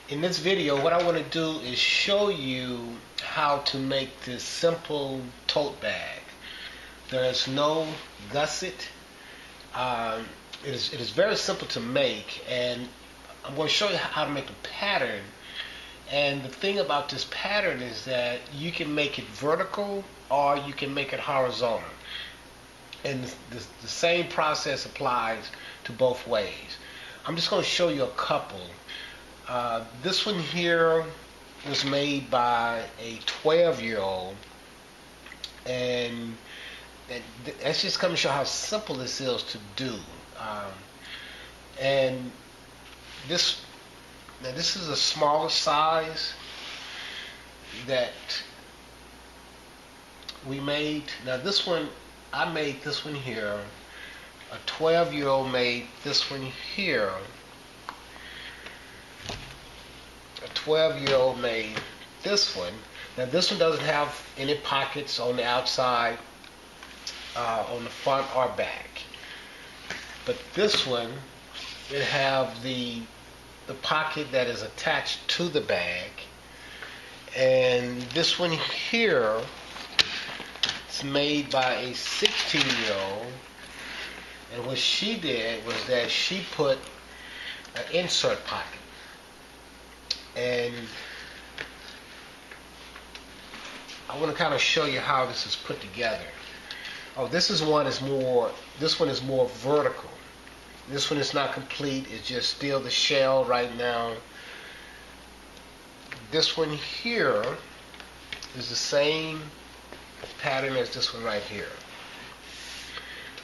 In this video, what I want to do is show you how to make this simple tote bag. There is no gusset. It is very simple to make, and I'm going to show you how to make a pattern. And the thing about this pattern is that you can make it vertical or you can make it horizontal. And the same process applies to both ways. I'm just going to show you a couple. This one here was made by a 12-year-old, and that's just going to show how simple this is to do. And this is a smaller size that we made. Now this one, I made this one here. A 12-year-old made this one here. A 12-year-old made this one. Now this one doesn't have any pockets on the outside, on the front or back. But this one, it have the pocket that is attached to the bag. And this one here, it's made by a 16-year-old. And what she did was that she put an insert pocket. And I want to kind of show you how this is put together. Oh, this one is more vertical. This one is not complete. It's just still the shell right now. This one here is the same pattern as this one right here.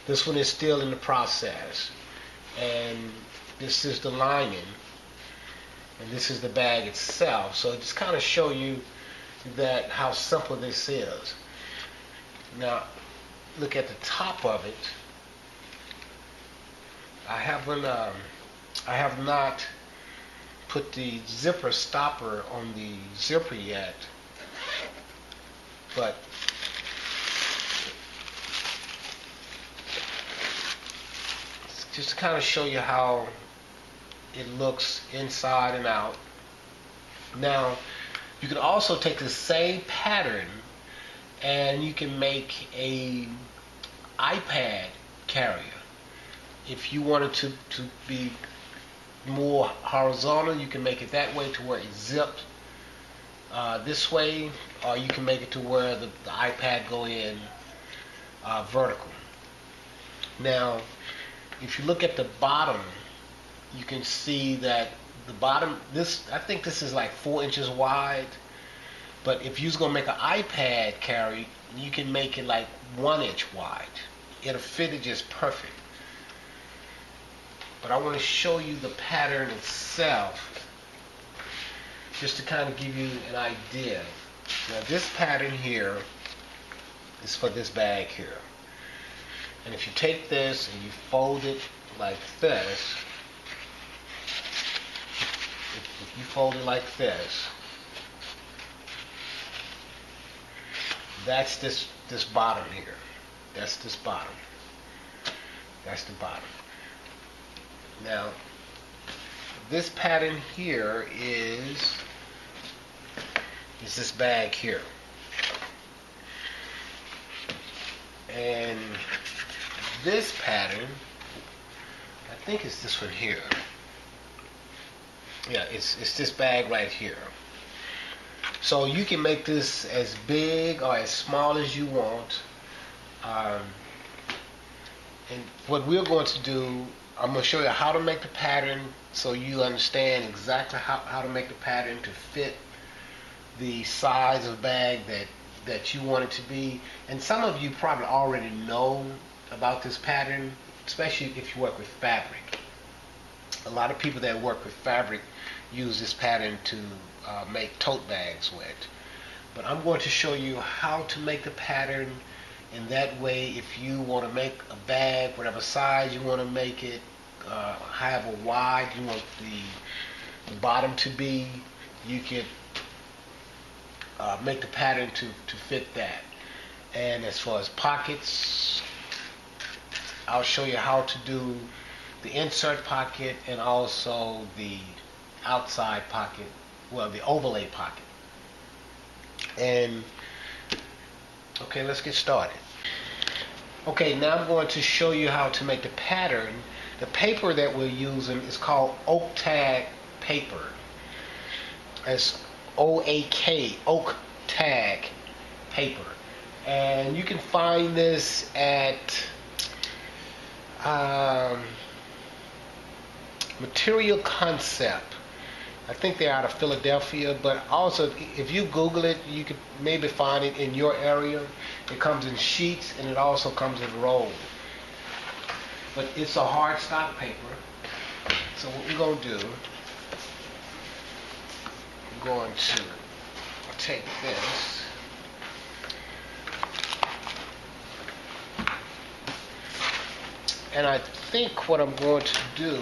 This one is still in the process. And this is the lining. And this is the bag itself. So just kind of show you that how simple this is. Now, look at the top of it. I have not put the zipper stopper on the zipper yet, but just to kind of show you how it looks inside and out. Now, you can also take the same pattern and you can make a iPad carrier. If you wanted to be more horizontal, you can make it that way to where it zips this way, or you can make it to where the iPad go in vertical. Now, if you look at the bottom, you can see that the bottom, I think this is like 4 inches wide, but if you're going to make an iPad carry, you can make it like 1 inch wide. It'll fit it just perfect. But I want to show you the pattern itself, just to kind of give you an idea. Now this pattern here is for this bag here. And if you take this and you fold it like this, if you fold it like this, that's this bottom here. That's this bottom. That's the bottom. Now, this pattern here is this bag here. And this pattern, I think it's this one here. Yeah, it's this bag right here. So you can make this as big or as small as you want. And what we're going to do, I'm going to show you how to make the pattern so you understand exactly how to make the pattern to fit the size of bag that you want it to be. And some of you probably already know about this pattern, especially if you work with fabric. A lot of people that work with fabric use this pattern to make tote bags with. But I'm going to show you how to make the pattern, and that way if you want to make a bag, whatever size you want to make it, however wide you want the bottom to be, you could make the pattern to fit that. And as far as pockets, I'll show you how to do the insert pocket and also the outside pocket, well, the overlay pocket. And okay, let's get started. Okay, now I'm going to show you how to make the pattern. The paper that we're using is called oak tag paper. It's OAK, oak tag paper. And you can find this at Material Concept. I think they're out of Philadelphia, but also if you Google it, you could maybe find it in your area. It comes in sheets and it also comes in rolls. But it's a hard stock paper. So what we're going to do, I'm going to take this. And I think what I'm going to do,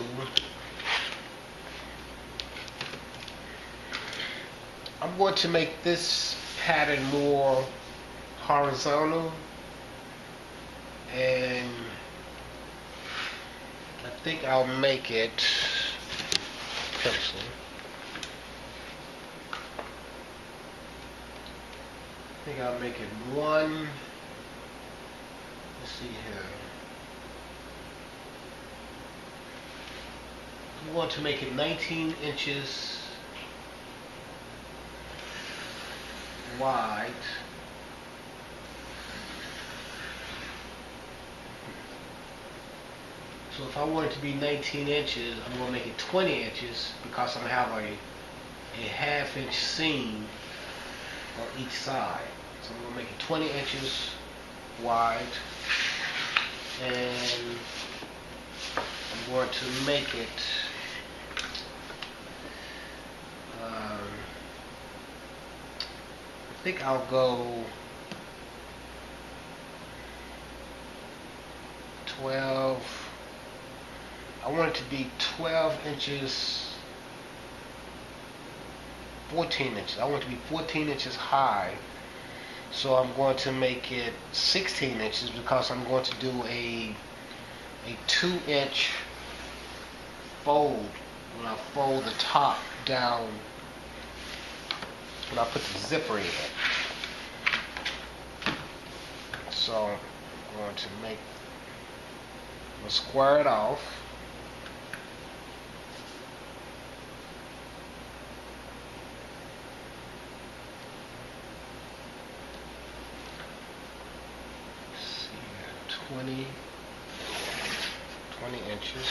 I'm going to make this pattern more horizontal, and I think I'll make it pencil. I think I'll make it one, let's see here. I want to make it 19 inches wide. So if I want it to be 19 inches, I'm going to make it 20 inches because I'm going to have a half-inch seam on each side. So I'm going to make it 20 inches wide, and I'm going to make it I think I'll go 12. I want it to be 12 inches, 14 inches. I want it to be 14 inches high. So I'm going to make it 16 inches because I'm going to do a 2-inch fold when I fold the top down, when I put the zipper in. So I'm going to square it off. Let's see here, 20 inches.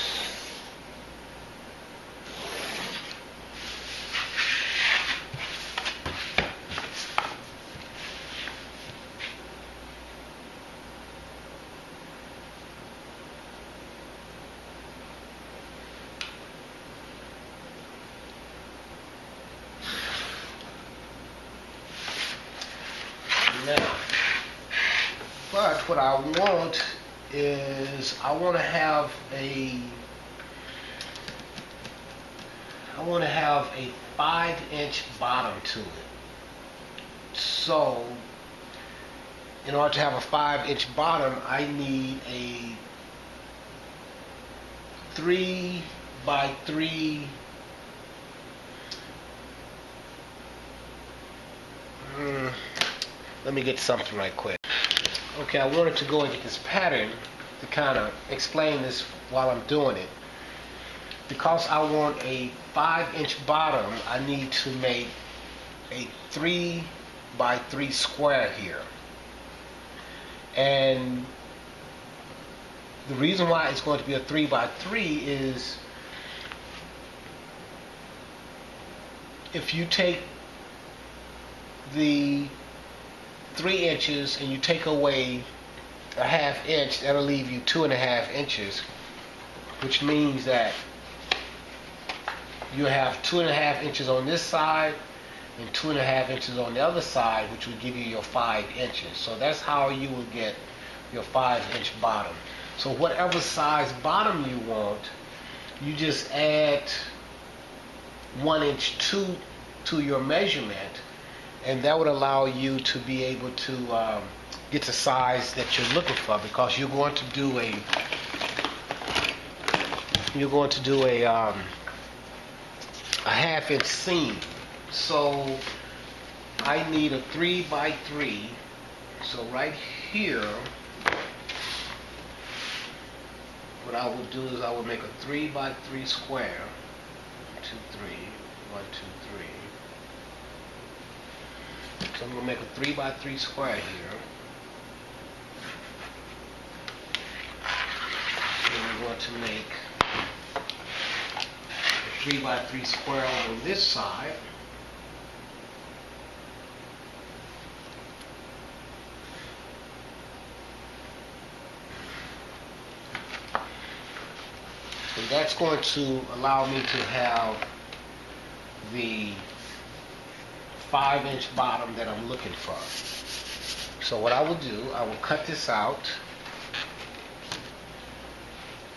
Now, but what I want is I want to have a 5-inch bottom to it. So in order to have a 5-inch bottom, I need a 3 by 3 let me get something right quick. Okay, I wanted to go into this pattern to kind of explain this while I'm doing it. Because I want a 5-inch bottom, I need to make a 3 by 3 square here. And the reason why it's going to be a 3 by 3 is if you take the 3 inches and you take away a ½ inch, that'll leave you 2½ inches, which means that you have 2½ inches on this side and 2½ inches on the other side, which would give you your 5 inches. So that's how you will get your 5-inch bottom. So whatever size bottom you want, you just add 1 inch to your measurement, and that would allow you to be able to get the size that you're looking for, because you're going to do a a 1/2 inch seam. So I need a 3x3. So right here, what I would do is I would make a 3x3 square. 1, 2, 3. 1, 2, 3. So I'm going to make a 3x3 square here. And we're going to make a 3x3 square on this side. And that's going to allow me to have the 5-inch bottom that I'm looking for. So what I will do, I will cut this out.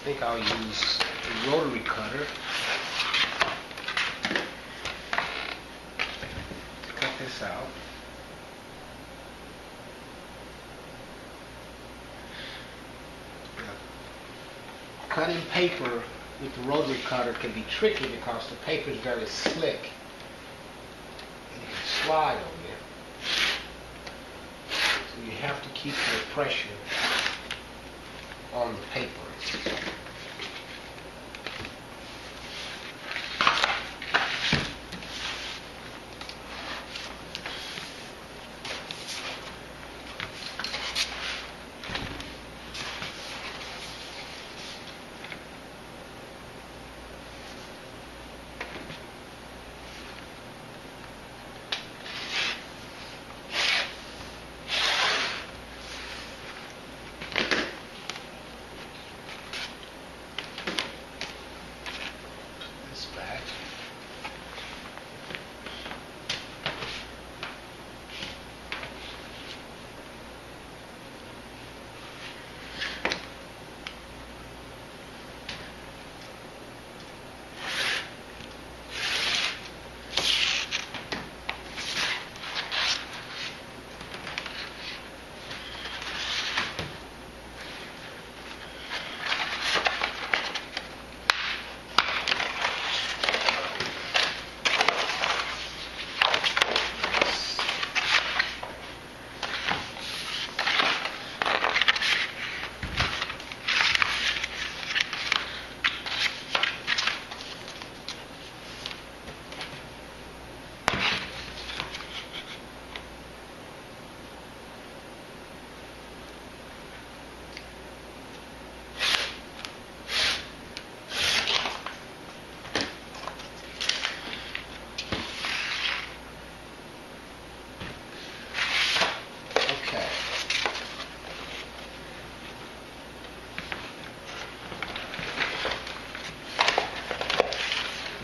I think I'll use a rotary cutter to cut this out. Cutting paper with the rotary cutter can be tricky because the paper is very slick and it can slide on you. So you have to keep the pressure on the paper.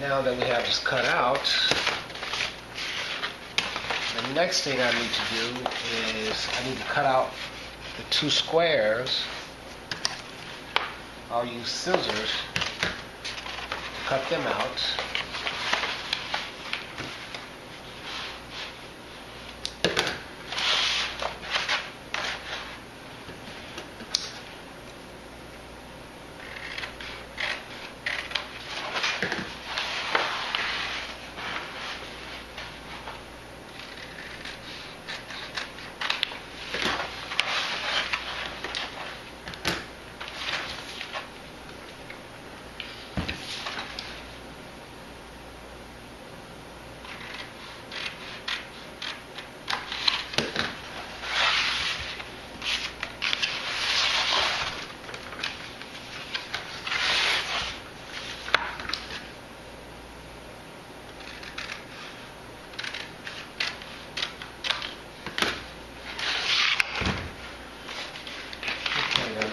Now that we have this cut out, the next thing I need to do is I need to cut out the 2 squares. I'll use scissors to cut them out.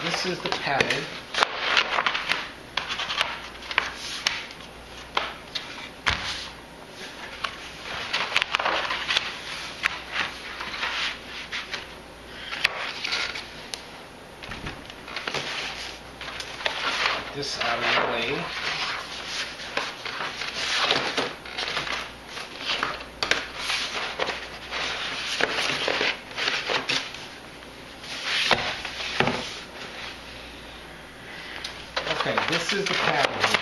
This is the pattern. Get this out of the way. Okay, this is the pattern here.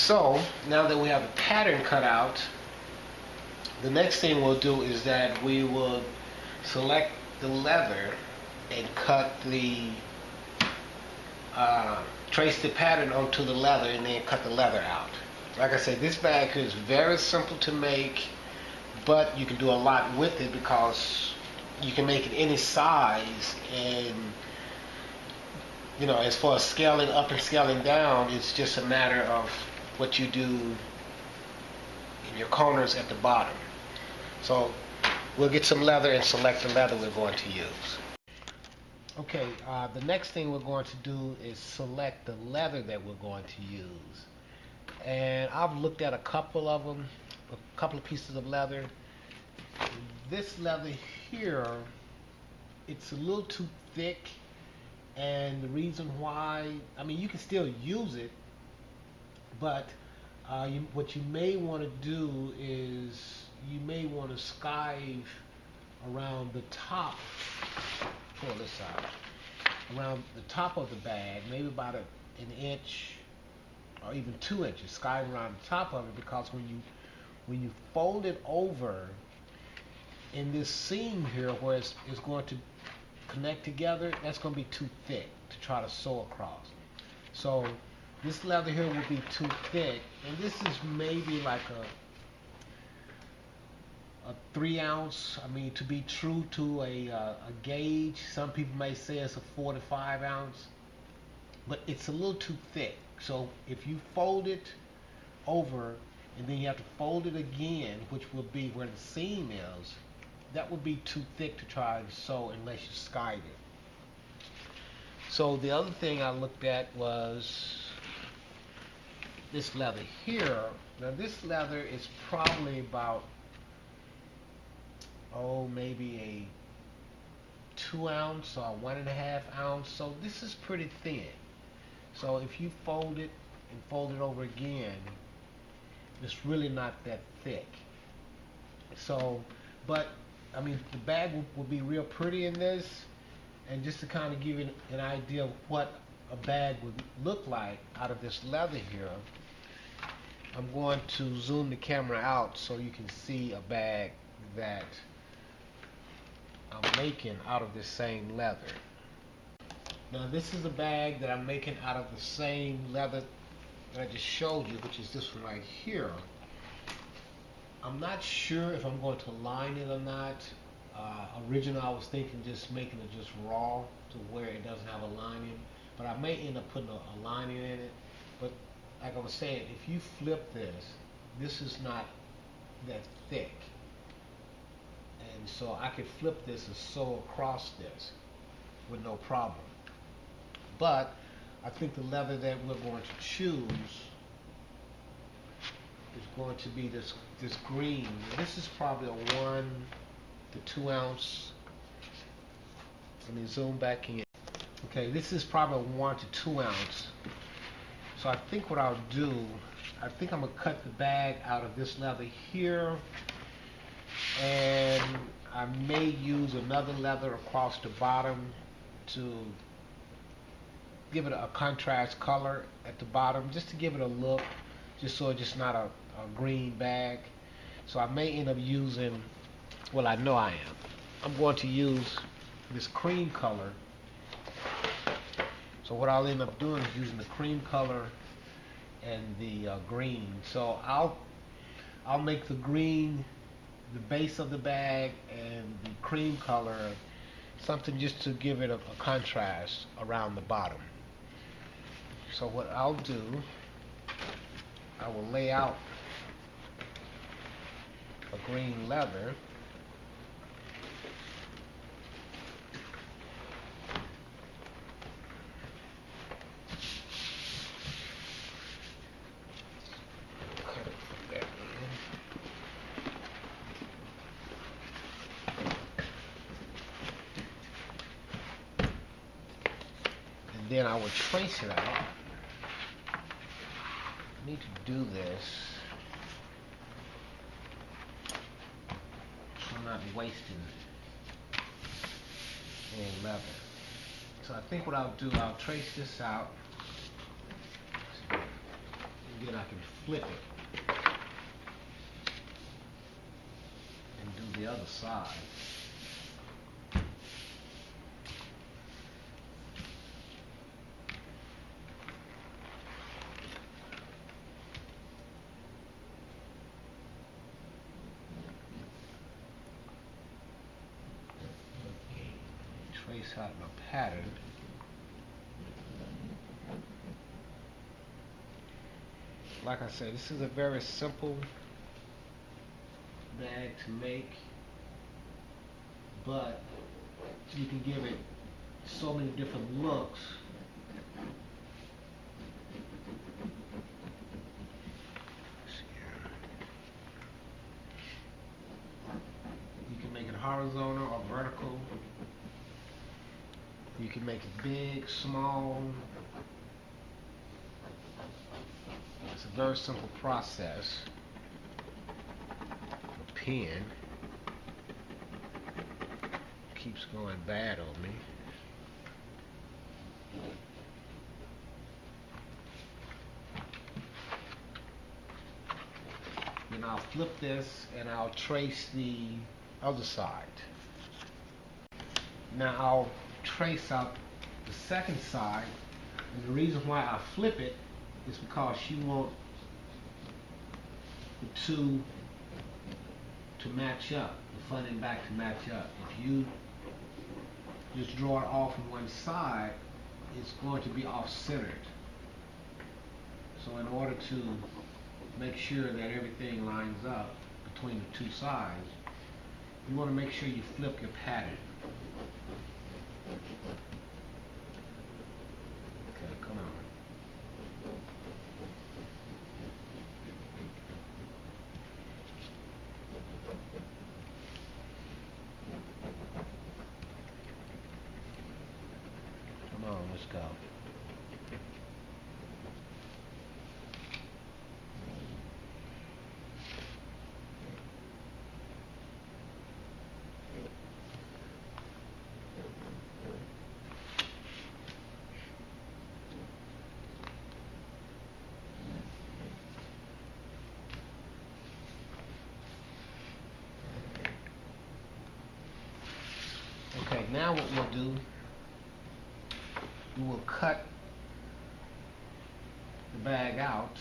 So now that we have the pattern cut out, the next thing we'll do is that we will select the leather and cut the trace the pattern onto the leather and then cut the leather out. Like I said, this bag is very simple to make, but you can do a lot with it because you can make it any size, and you know, as far as scaling up and scaling down, it's just a matter of what you do in your corners at the bottom. So we'll get some leather and select the leather we're going to use. Okay, the next thing we're going to do is select the leather that we're going to use. And I've looked at a couple of them, a couple of pieces of leather. This leather here, it's a little too thick, and the reason why, I mean, you can still use it, but what you may want to do is you may want to skive around the top, pull this out, around the top of the bag, maybe about an inch or even 2 inches, skive around the top of it, because when you fold it over in this seam here where it's going to connect together, that's going to be too thick to try to sew across. So this leather here will be too thick, and this is maybe like a 3 ounce. I mean, to be true to a gauge, some people may say it's a 4 to 5 ounce, but it's a little too thick. So if you fold it over and then you have to fold it again, which will be where the seam is, that would be too thick to try to sew unless you skive it. So the other thing I looked at was this leather here. Now this leather is probably about, maybe a 2 ounce or 1.5 ounce. So this is pretty thin. So if you fold it and fold it over again, it's really not that thick. So, but I mean, the bag will be real pretty in this. And just to kind of give you an idea of what a bag would look like out of this leather here, I'm going to zoom the camera out so you can see a bag that I'm making out of this same leather. Now this is a bag that I'm making out of the same leather that I just showed you, which is this one right here. I'm not sure if I'm going to line it or not. Originally I was thinking just making it just raw to where it doesn't have a lining, but I may end up putting a lining in it. But like I was saying, if you flip this, this is not that thick, and so I could flip this and sew across this with no problem. But I think the leather that we're going to choose is going to be this green. This is probably a 1 to 2 ounce. Let me zoom back in. Okay, this is probably a 1 to 2 ounce. So I think what I'll do, I think I'm gonna cut the bag out of this leather here, and I may use another leather across the bottom to give it a contrast color at the bottom, just to give it a look, just so it's just not a green bag. So I may end up using, well, I know I am. I'm going to use this cream color. So what I'll end up doing is using the cream color and the green. So I'll make the green the base of the bag and the cream color something just to give it a contrast around the bottom. So what I'll do, I will lay out a green leather. Then I would trace it out. I need to do this so I'm not wasting any leather. So I think what I'll do, I'll trace this out. then I can flip it and do the other side. Trace out my pattern. Like I said, this is a very simple bag to make, but you can give it so many different looks. You can make it horizontal or vertical. You can make it big, small. It's a very simple process. A pen keeps going bad on me. Then I'll flip this and I'll trace the other side. Now I'll trace out the second side, and the reason why I flip it is because you want the two to match up, the front and back to match up. If you just draw it off on one side, it's going to be off-centered. So in order to make sure that everything lines up between the two sides, you want to make sure you flip your pattern. Okay, come on. Come on, let's go. Okay, now what we'll do, we will cut the bag out,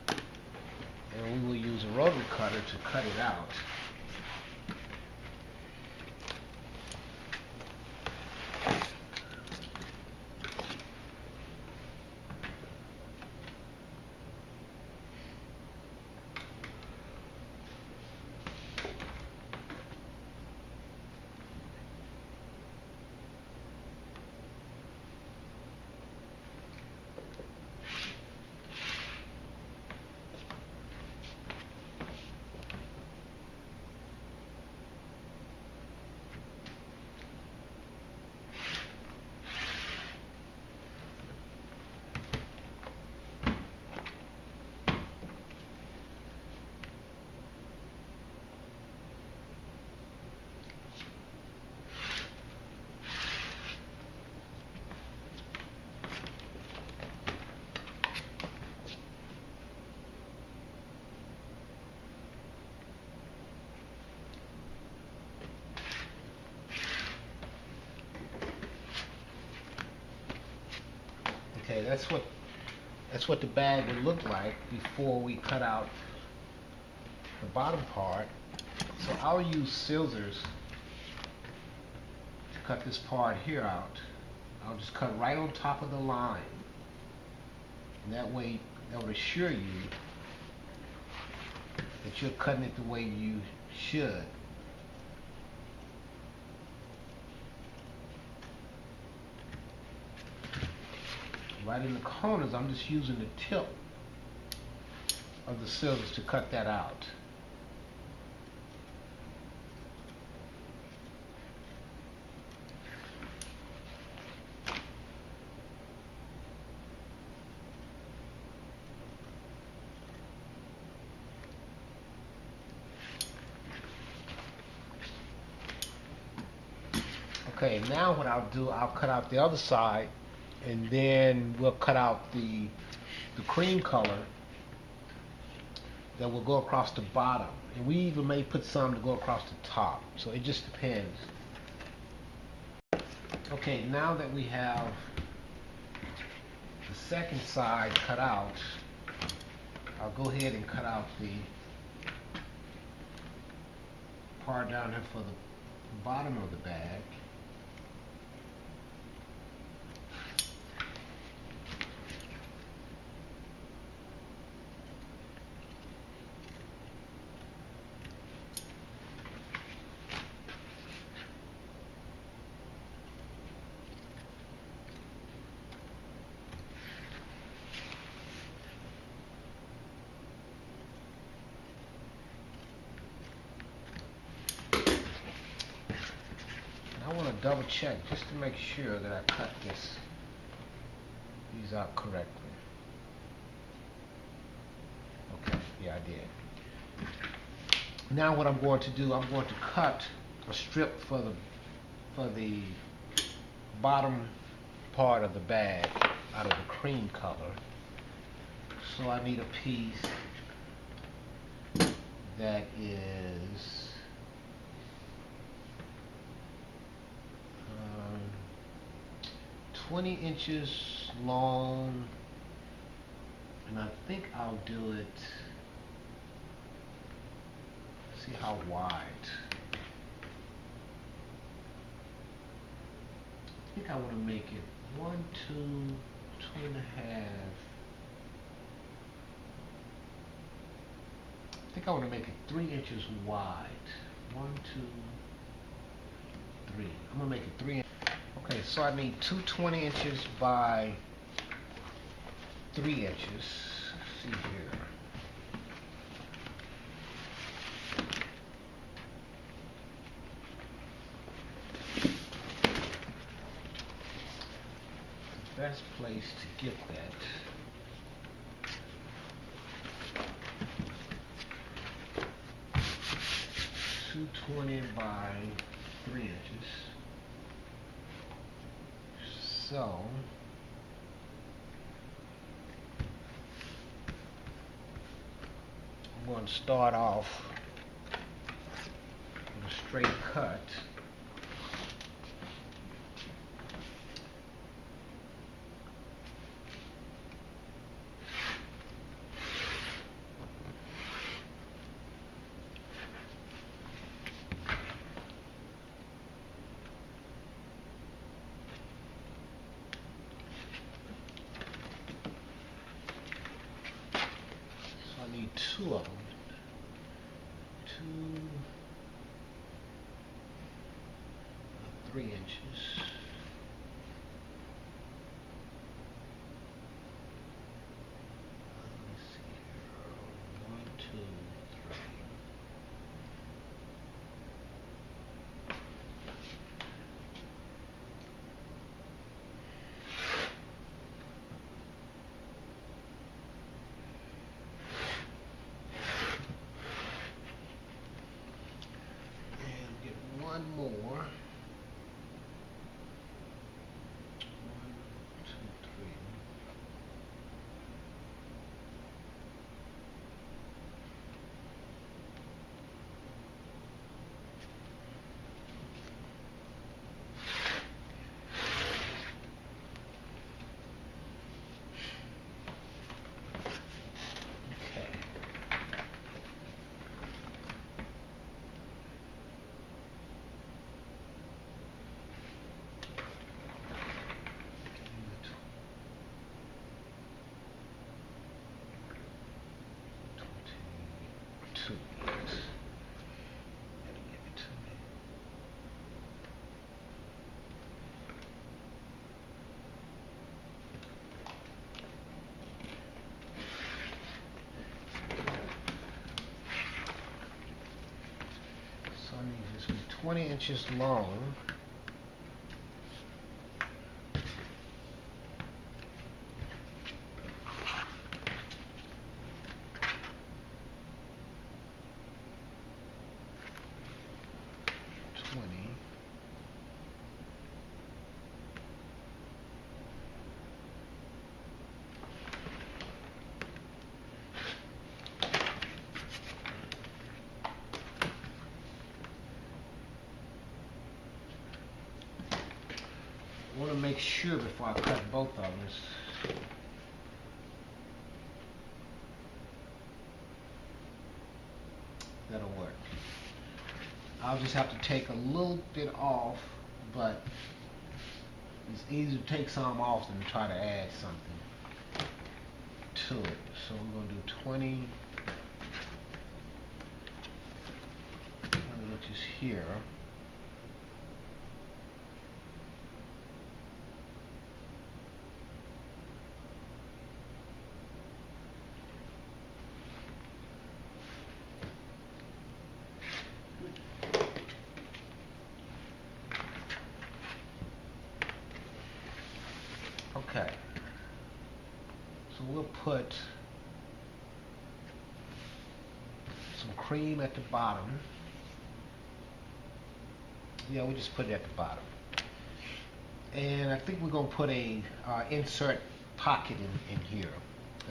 and we will use a rotary cutter to cut it out. Okay, that's what the bag would look like before we cut out the bottom part. So I'll use scissors to cut this part here out. I'll just cut right on top of the line. And that way, that would assure you that you're cutting it the way you should. Right in the corners, I'm just using the tip of the scissors to cut that out. Okay, now what I'll do, I'll cut out the other side, and then we'll cut out the the cream color that will go across the bottom. And we even may put some to go across the top. So it just depends. Okay, now that we have the second side cut out, I'll go ahead and cut out the part down here for the bottom of the bag. I want to double check just to make sure that I cut these out correctly. Okay, yeah, I did. Now what I'm going to do, I'm going to cut a strip for the bottom part of the bag out of the cream color. So I need a piece that is 20 inches long, and I think I'll do it, see how wide. I think I want to make it 1, 2, 2.5. I think I want to make it 3 inches wide. 1, 2, 3. I'm going to make it 3 inches. Okay, so I need 220 inches by 3 inches. Let's see here. The best place to get that . 220 by 3 inches. So I'm going to start off with a straight cut. Two of them. 3 inches. Let's see here. 1, 2, 3. One more. 1, 2, 3. Okay. So I need this to be 20 inches long. want to make sure before I cut both of them. That'll work. I'll just have to take a little bit off, but it's easier to take some off than to try to add something to it. So we're going to do 20 inches here. Okay, so we'll put some cream at the bottom. Yeah, we just put it at the bottom. And I think we're going to put a insert pocket in here,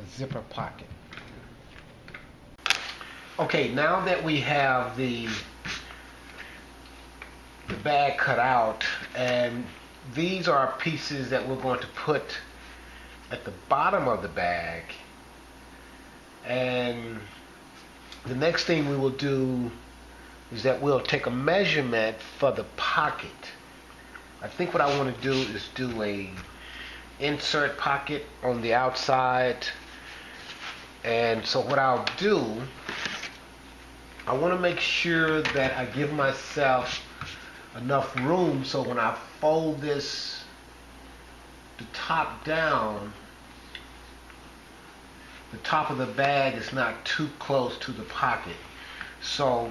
a zipper pocket. Okay, now that we have the bag cut out, and these are pieces that we're going to put at the bottom of the bag, and the next thing we will do is that we'll take a measurement for the pocket. I think what I want to do is do a insert pocket on the outside, and so what I'll do, I want to make sure that I give myself enough room so when I fold this the top down, the top of the bag is not too close to the pocket. So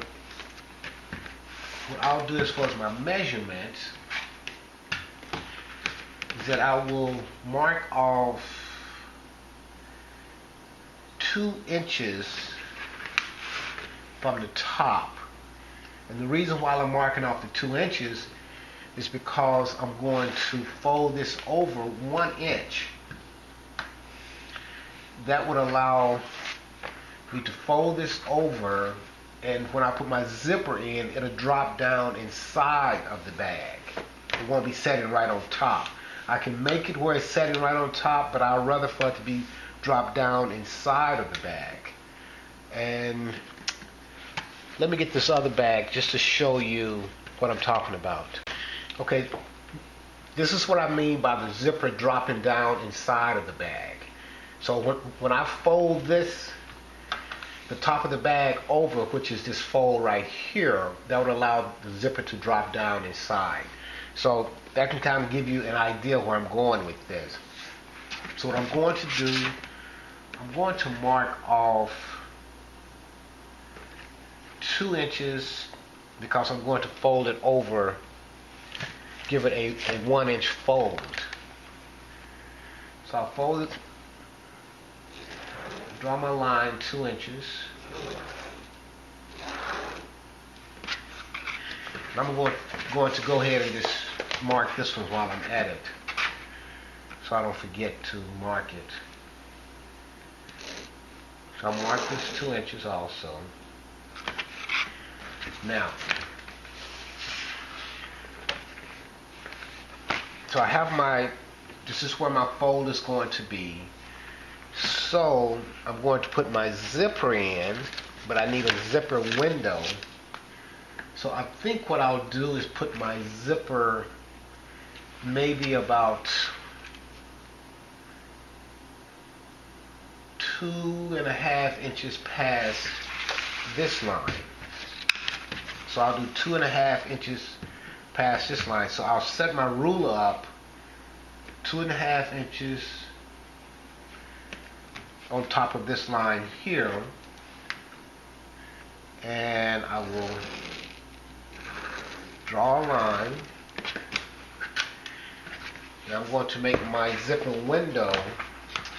what I'll do as far as my measurements is that I will mark off 2 inches from the top. And the reason why I'm marking off the 2 inches is because I'm going to fold this over 1 inch. That would allow me to fold this over, and when I put my zipper in, it'll drop down inside of the bag. It won't be setting right on top. I can make it where it's setting right on top, but I'd rather for it to be dropped down inside of the bag. And let me get this other bag just to show you what I'm talking about. Okay, this is what I mean by the zipper dropping down inside of the bag. So when I fold this, the top of the bag over, which is this fold right here, that would allow the zipper to drop down inside. So that can kind of give you an idea where I'm going with this. So what I'm going to do, I'm going to mark off 2 inches because I'm going to fold it over, give it a 1 inch fold. So I'll fold it, draw my line 2 inches. And I'm going to go ahead and just mark this one while I'm at it, so I don't forget to mark it. So I'll mark this 2 inches also. Now, so I have this is where my fold is going to be. So I'm going to put my zipper in, but I need a zipper window. So I think what I'll do is put my zipper maybe about 2.5 inches past this line. So I'll do 2.5 inches past this line. So I'll set my ruler up 2.5 inches on top of this line here, and I will draw a line, and I'm going to make my zipper window,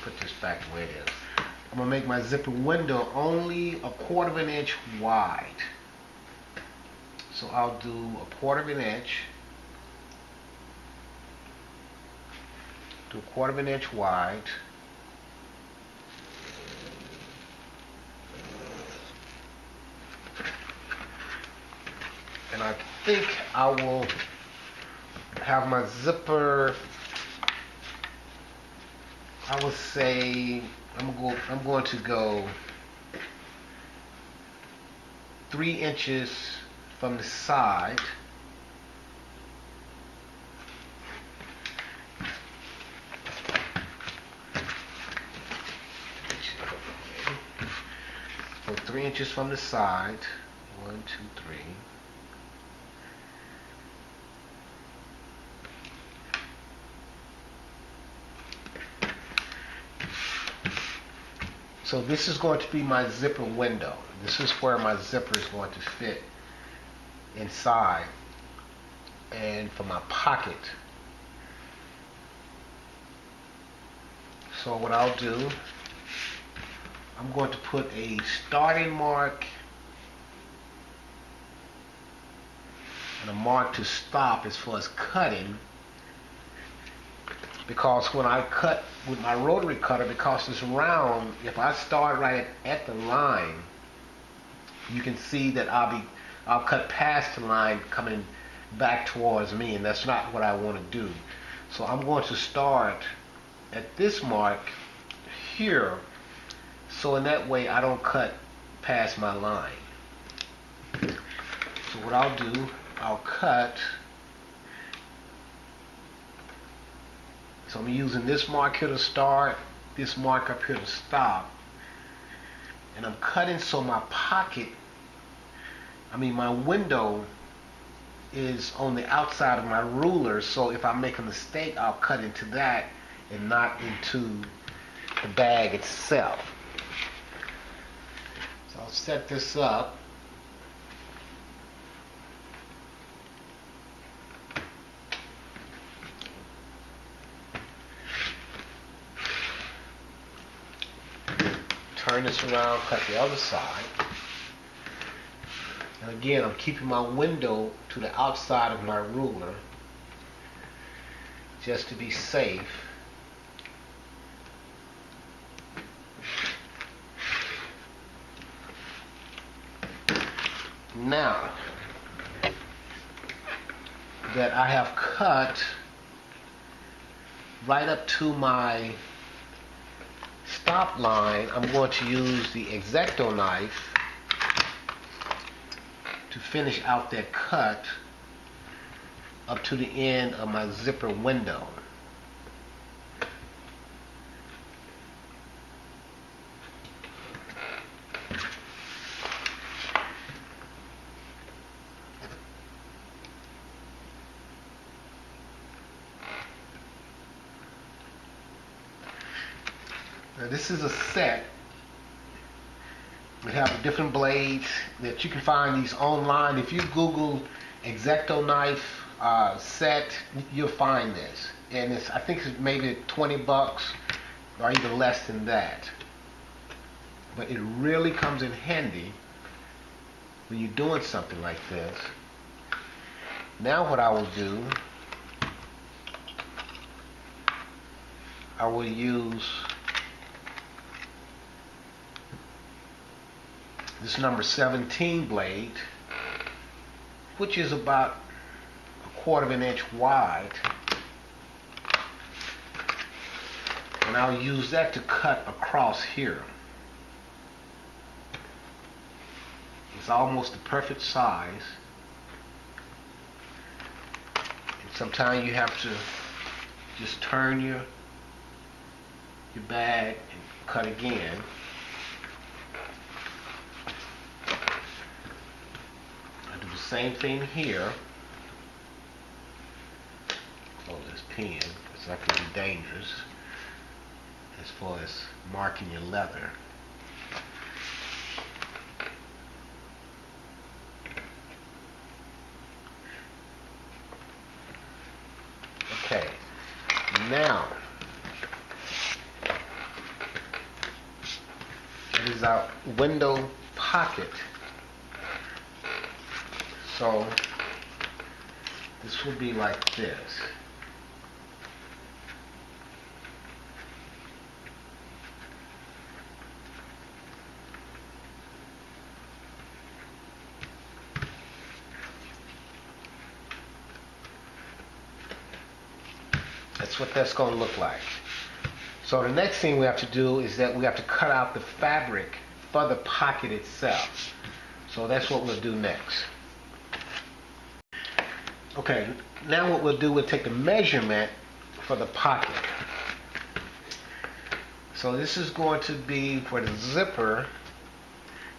put this back where it is, I'm going to make my zipper window only 1/4 inch wide. So I'll do 1/4 inch to 1/4 inch wide. And I think I will have my zipper, I would say I'm going to go 3 inches from the side. So 3 inches from the side. 1, 2, 3. So this is going to be my zipper window. This is where my zipper is going to fit inside and for my pocket. So what I'll do, I'm going to put a starting mark and a mark to stop as far as cutting, because when I cut with my rotary cutter, because it's round, if I start right at the line, you can see that I'll cut past the line coming back towards me, and that's not what I want to do. So I'm going to start at this mark here, so in that way I don't cut past my line. So what I'll do, I'll cut. So I'm using this mark here to start, this mark up here to stop, and I'm cutting so my pocket, my window is on the outside of my ruler, so if I make a mistake, I'll cut into that and not into the bag itself. So I'll set this up. Turn this around, cut the other side. And again, I'm keeping my window to the outside of my ruler just to be safe. Now that I have cut right up to my stop line, I'm going to use the X-Acto knife to finish out that cut up to the end of my zipper window. Now this is a set. We have different blades that you can find these online. If you Google X-Acto knife set, you'll find this. And I think it's maybe 20 bucks or even less than that. But it really comes in handy when you're doing something like this. Now what I will do, I will use this number 17 blade, which is about 1/4 of an inch wide, and I'll use that to cut across here. It's almost the perfect size, and sometimes you have to just turn your bag and cut again. Same thing here. Close this pen because that could be dangerous as far as marking your leather. Okay, now it is our window pocket. So this will be like this. what that's going to look like. So the next thing we have to do is that we have to cut out the fabric for the pocket itself. So that's what we'll do next. Okay, now what we'll do, we'll take the measurement for the pocket. So this is going to be where the zipper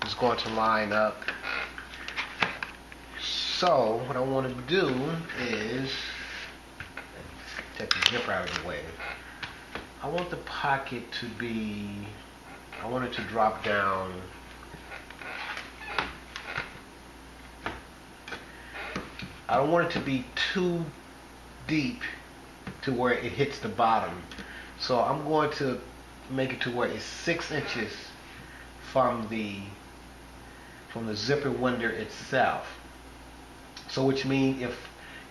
is going to line up. So what I want to do is take the zipper out of the way. I want the pocket to be, I want it to drop down I don't want it to be too deep to where it hits the bottom. So I'm going to make it to where it's 6 inches from the zipper window itself. So which means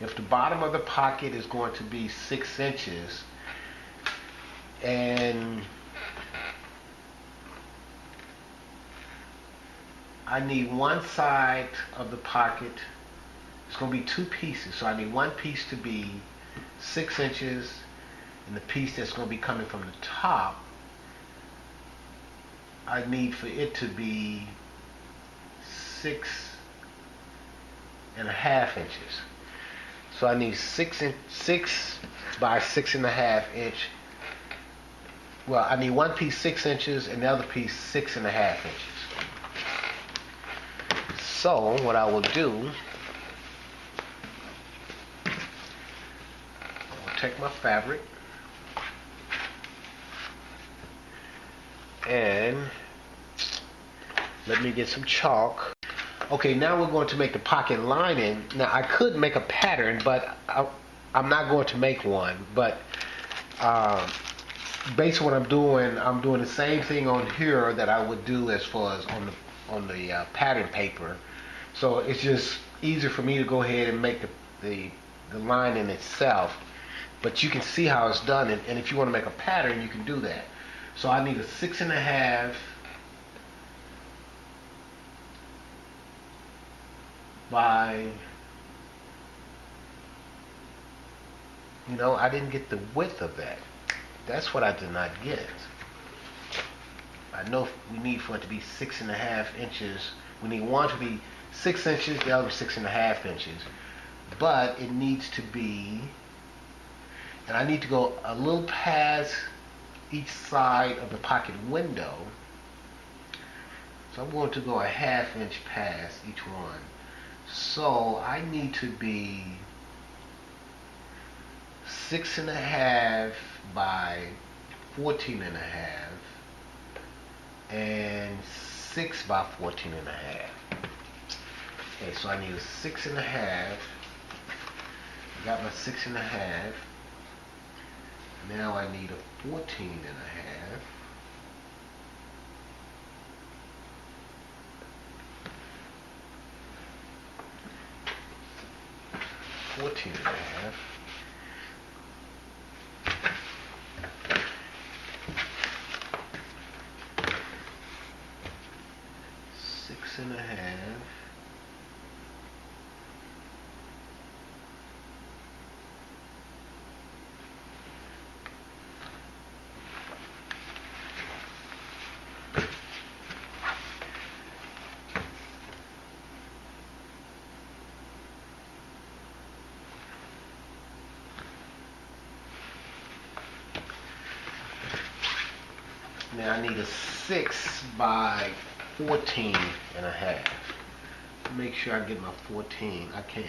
if the bottom of the pocket is going to be 6 inches and I need one side of the pocket, it's going to be 2 pieces, so I need one piece to be 6 inches and the piece that's going to be coming from the top, I need for it to be 6.5 inches. So I need 6 by 6.5 inch. Well, I need one piece 6 inches and the other piece 6.5 inches. So what I will do, I'll take my fabric and let me get some chalk. Okay, now we're going to make the pocket lining. Now I could make a pattern, but I'm not going to make one. But based on what I'm doing the same thing on here that I would do as far as on the pattern paper. So it's just easier for me to go ahead and make the lining itself. But you can see how it's done, and if you want to make a pattern, you can do that. So I need a 6.5 by, I didn't get the width of that. That's what I did not get. I know we need for it to be 6.5 inches. We need one to be 6 inches, the other 6.5 inches. But it needs to be, and I need to go a little past each side of the pocket window. So I'm going to go a 1/2 inch past each one. So I need to be 6.5 by 14.5 and 6 by 14.5. Okay, so I need a 6.5. Got my 6.5. Now I need a 14.5. Fourteen and a half. 6.5. Now I need a 6 by 14.5. Make sure I get my 14. I can.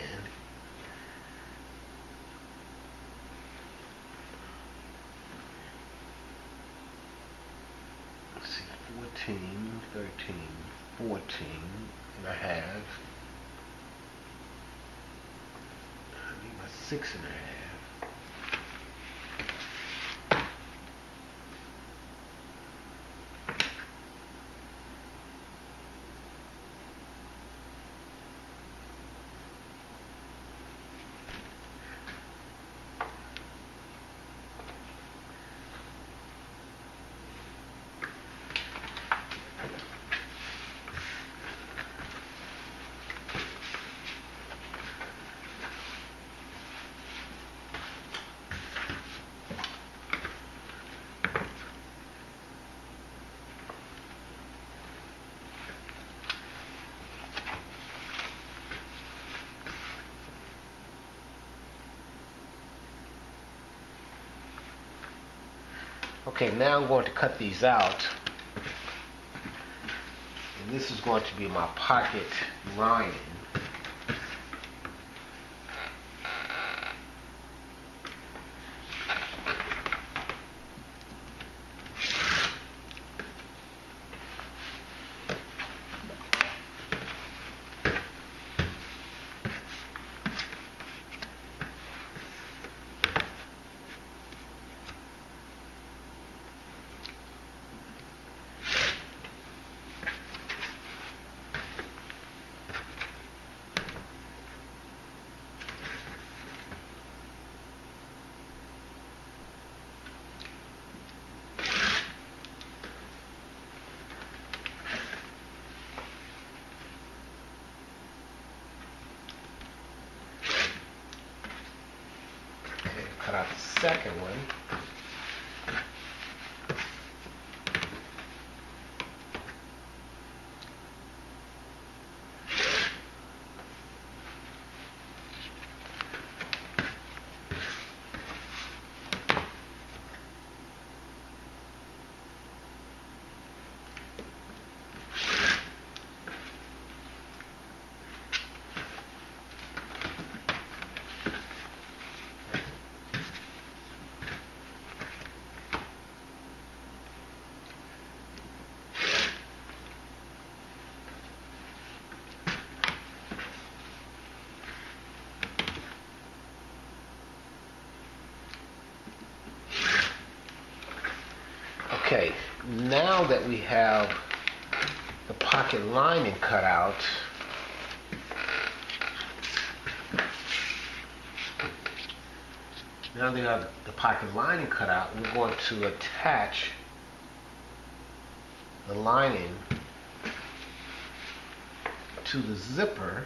Let's see, 14, 13, 14.5. I need my 6.5. Okay, now I'm going to cut these out. And this is going to be my pocket lining. Cut out the second one. Okay, now that we have the pocket lining cut out, now that we have the pocket lining cut out, we're going to attach the lining to the zipper.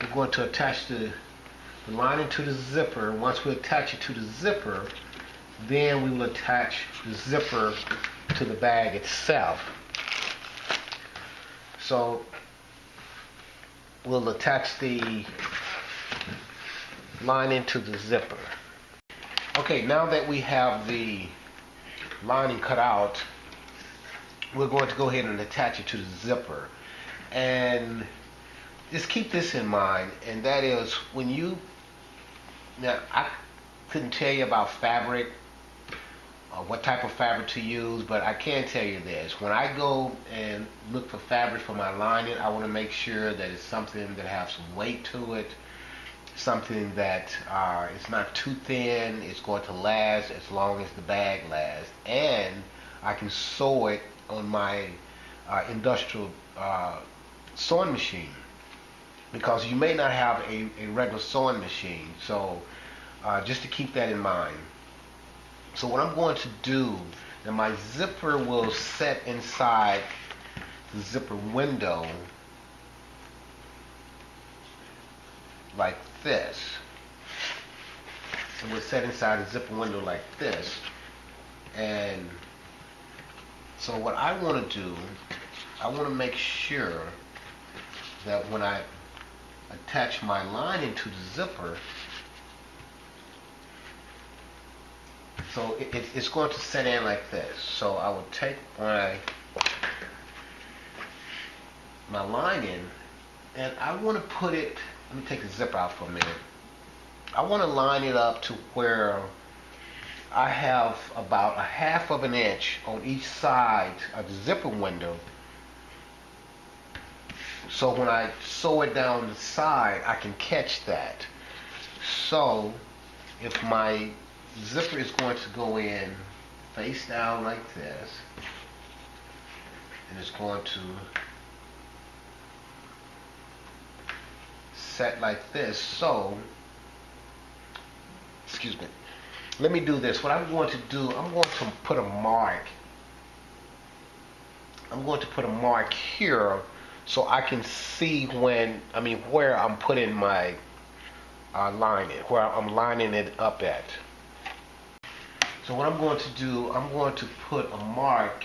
We're going to attach the lining to the zipper. Once we attach it to the zipper, then we will attach the zipper to the bag itself. So we'll attach the lining to the zipper. Okay, now that we have the lining cut out, we're going to go ahead and attach it to the zipper. And just keep this in mind, and that is when you, now I couldn't tell you about fabric or what type of fabric to use, but I can tell you this. When I go and look for fabric for my lining, I want to make sure that it's something that has some weight to it, something that it's not too thin, it's going to last as long as the bag lasts, and I can sew it on my industrial sewing machine, because you may not have a regular sewing machine. So just to keep that in mind. So what I'm going to do, now my zipper will set inside the zipper window like this. It will set inside the zipper window like this. And so what I want to do, I want to make sure that when I attach my lining to the zipper, so it's going to set in like this. So I will take my lining, and I want to put it, let me take the zipper out for a minute. I want to line it up to where I have about 1/2 of an inch on each side of the zipper window. So when I sew it down the side, I can catch that. So if my zipper is going to go in face down like this, and it's going to set like this, so, excuse me, let me do this. What I'm going to do, I'm going to put a mark. I'm going to put a mark here so I can see where I'm putting my lining, where I'm lining it up at. So what I'm going to do, I'm going to put a mark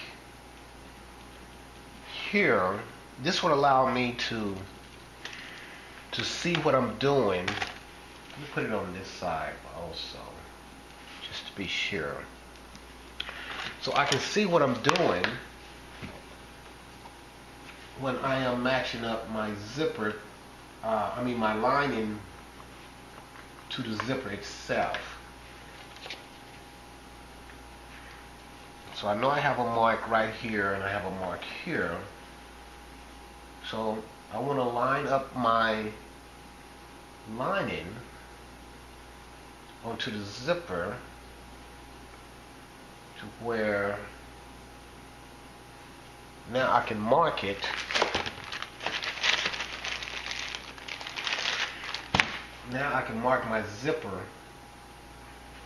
here this would allow me to see what I'm doing. Let me put it on this side also, just to be sure. So I can see what I'm doing when I am matching up my zipper, my lining to the zipper itself. So I know I have a mark right here and I have a mark here. So I want to line up my lining onto the zipper to where now I can mark it. Now I can mark my zipper,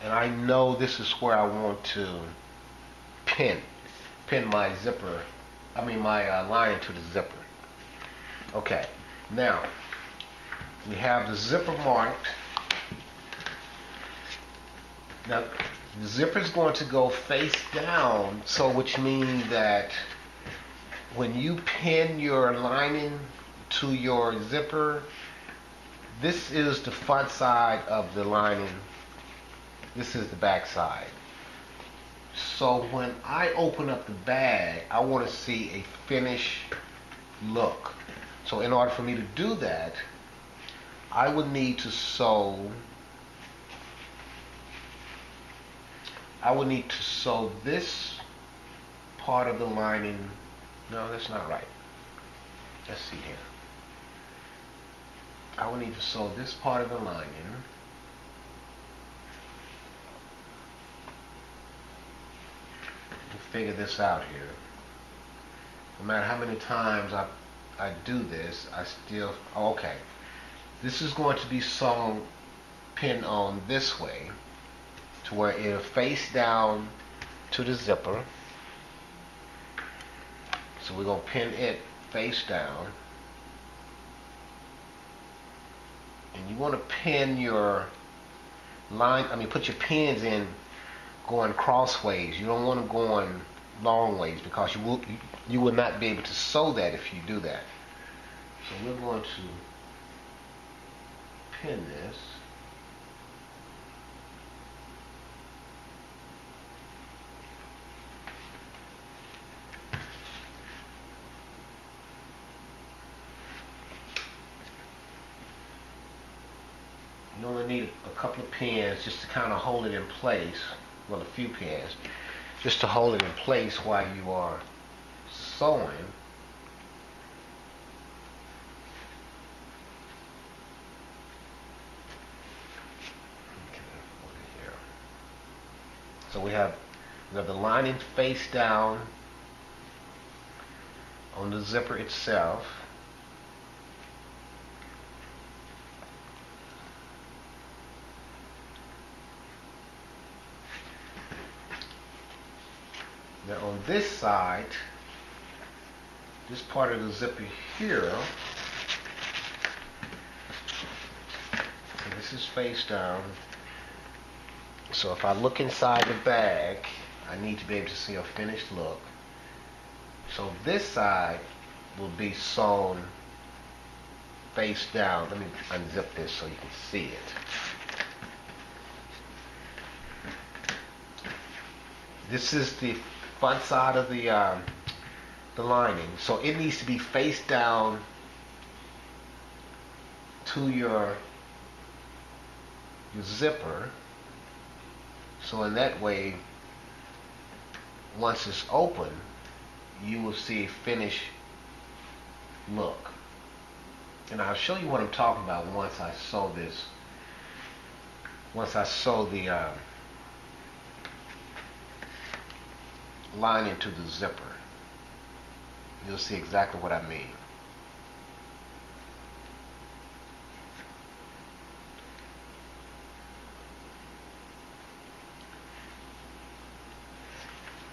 and I know this is where I want to pin my zipper, my line to the zipper. Okay, now we have the zipper marked. Now the zipper is going to go face down, so which means that when you pin your lining to your zipper, this is the front side of the lining, this is the back side. So when I open up the bag, I want to see a finished look. So in order for me to do that, I would need to sew this part of the lining. No, that's not right. Let's see here. I would need to sew this part of the lining. Figure this out here. No matter how many times I do this, I still, okay. This is going to be sewn, pinned on this way to where it'll face down to the zipper. So we're going to pin it face down. And you want to pin your line, put your pins in going crossways. You don't want to go on long ways because you will not be able to sew that if you do that. So we're going to pin this. You only need a couple of pins just to kind of hold it in place. Well, a few pins just to hold it in place while you are sewing. So we have the lining face down on the zipper itself. Now on this side, this part of the zipper here, so this is face down. So if I look inside the bag, I need to be able to see a finished look. So this side will be sewn face down. Let me unzip this so you can see it. This is the front side of the lining. So it needs to be face down to your zipper. So in that way, once it's open, you will see a finished look. And I'll show you what I'm talking about once I sew this. Once I sew the lining to the zipper, you'll see exactly what I mean.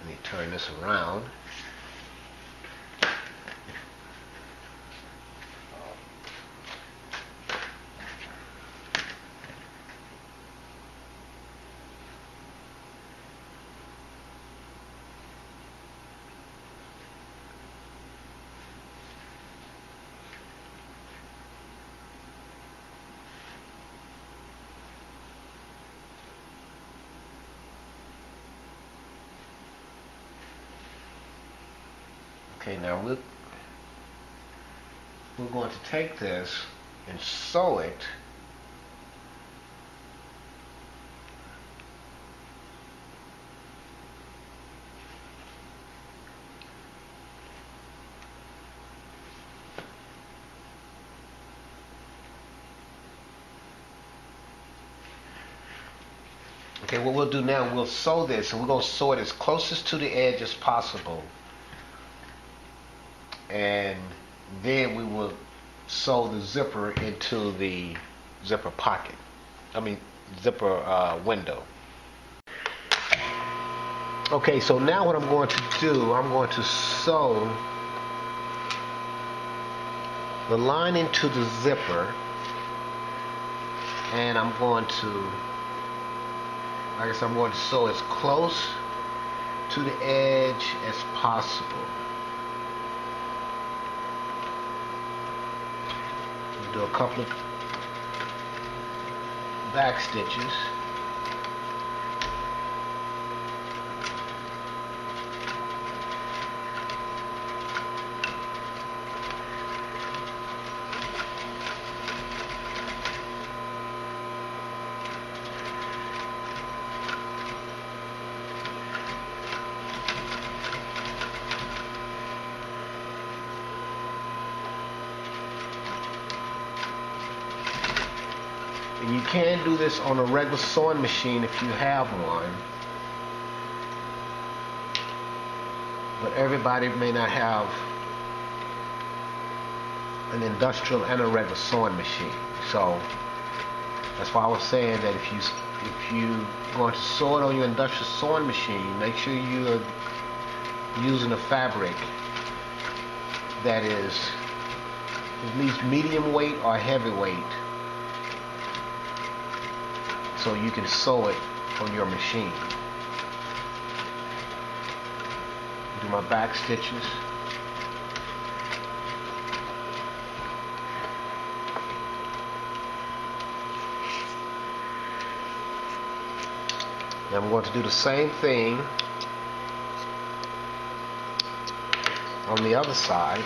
Let me turn this around. Okay, now we're going to take this and sew it Okay, what we'll do now, we'll sew this, and we're going to sew it as closest to the edge as possible. And then we will sew the zipper into the zipper pocket. Zipper window. Okay, so now what I'm going to do, I'm going to sew the line into the zipper, and I'm going to, like I said, I'm going to sew as close to the edge as possible. Do a couple of back stitches. And you can do this on a regular sewing machine if you have one, but everybody may not have an industrial and a regular sewing machine. So that's why I was saying that if you going to sew it on your industrial sewing machine, make sure you're using a fabric that is at least medium weight or heavy weight, so you can sew it on your machine. Do my back stitches. Now I'm going to do the same thing on the other side.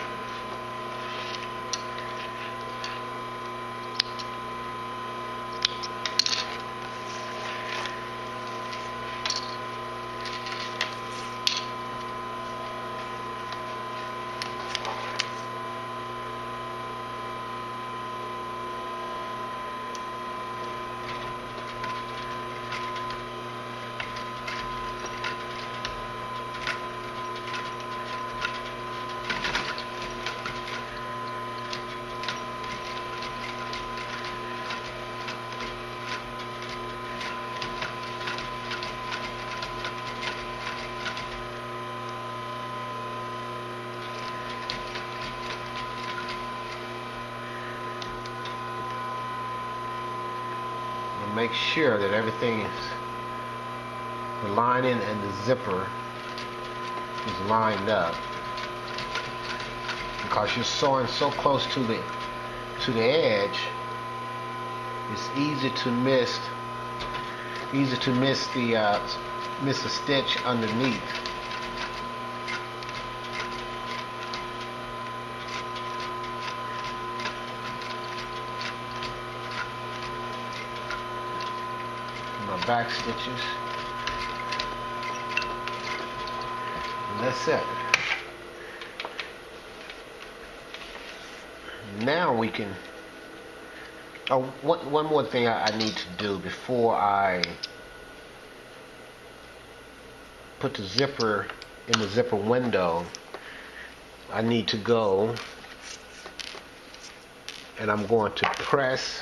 Make sure that everything is, the lining and the zipper is lined up, because you're sewing so close to the edge. It's easy to miss a stitch underneath. My back stitches, and that's it. Now we can, one more thing I need to do before I put the zipper in the zipper window. I need to go, and I'm going to press,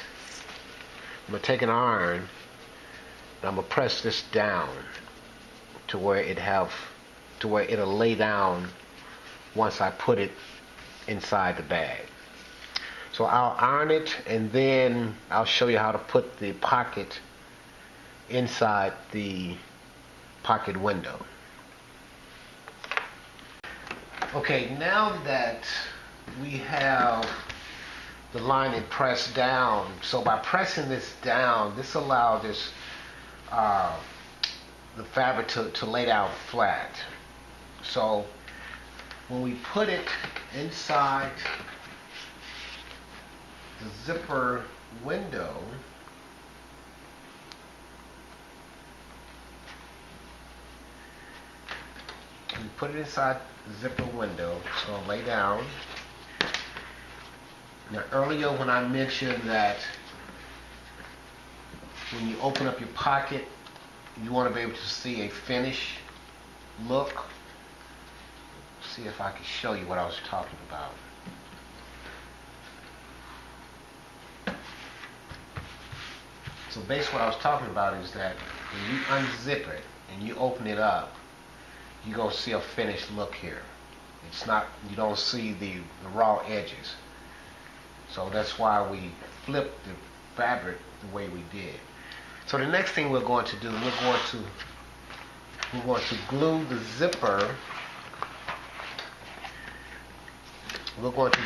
I'm going to take an iron, I'm gonna press this down to where it'll lay down once I put it inside the bag. So I'll iron it, and then I'll show you how to put the pocket inside the pocket window. Okay, now that we have the lining pressed down, so by pressing this down, this allows the fabric to lay down flat. So when we put it inside the zipper window, we put it inside the zipper window, it's going to lay down. Now earlier when I mentioned that when you open up your pocket you want to be able to see a finish look. See if I can show you what I was talking about. So basically what I was talking about is that when you unzip it and you open it up, you're going to see a finished look here. It's not, you don't see the raw edges. So that's why we flipped the fabric the way we did. So the next thing we're going to do, we're going to glue the zipper. We're going to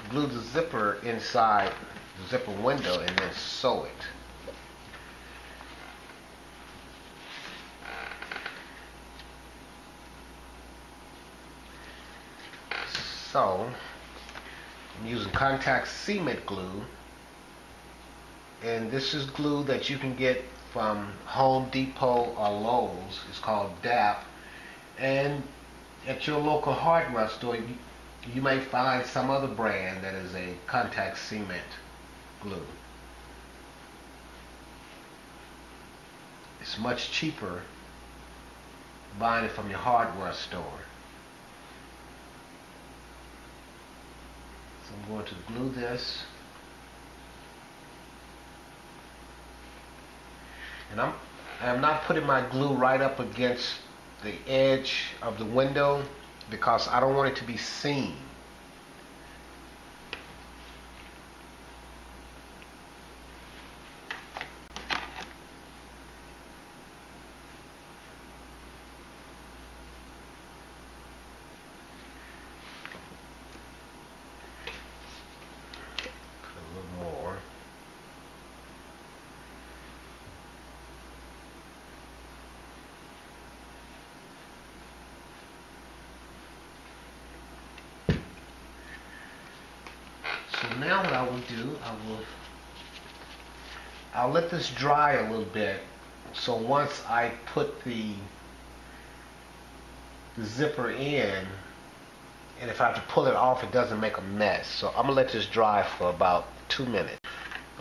glue the zipper inside the zipper window and then sew it. So I'm using contact cement glue, and this is glue that you can get from Home Depot or Lowe's. It's called DAP, and at your local hardware store you may find some other brand that is a contact cement glue. It's much cheaper buying it from your hardware store. So I'm going to glue this, and I'm not putting my glue right up against the edge of the window because I don't want it to be seen. So now what I will do, I'll let this dry a little bit. So once I put the zipper in, and if I have to pull it off, it doesn't make a mess. So I'm gonna let this dry for about 2 minutes.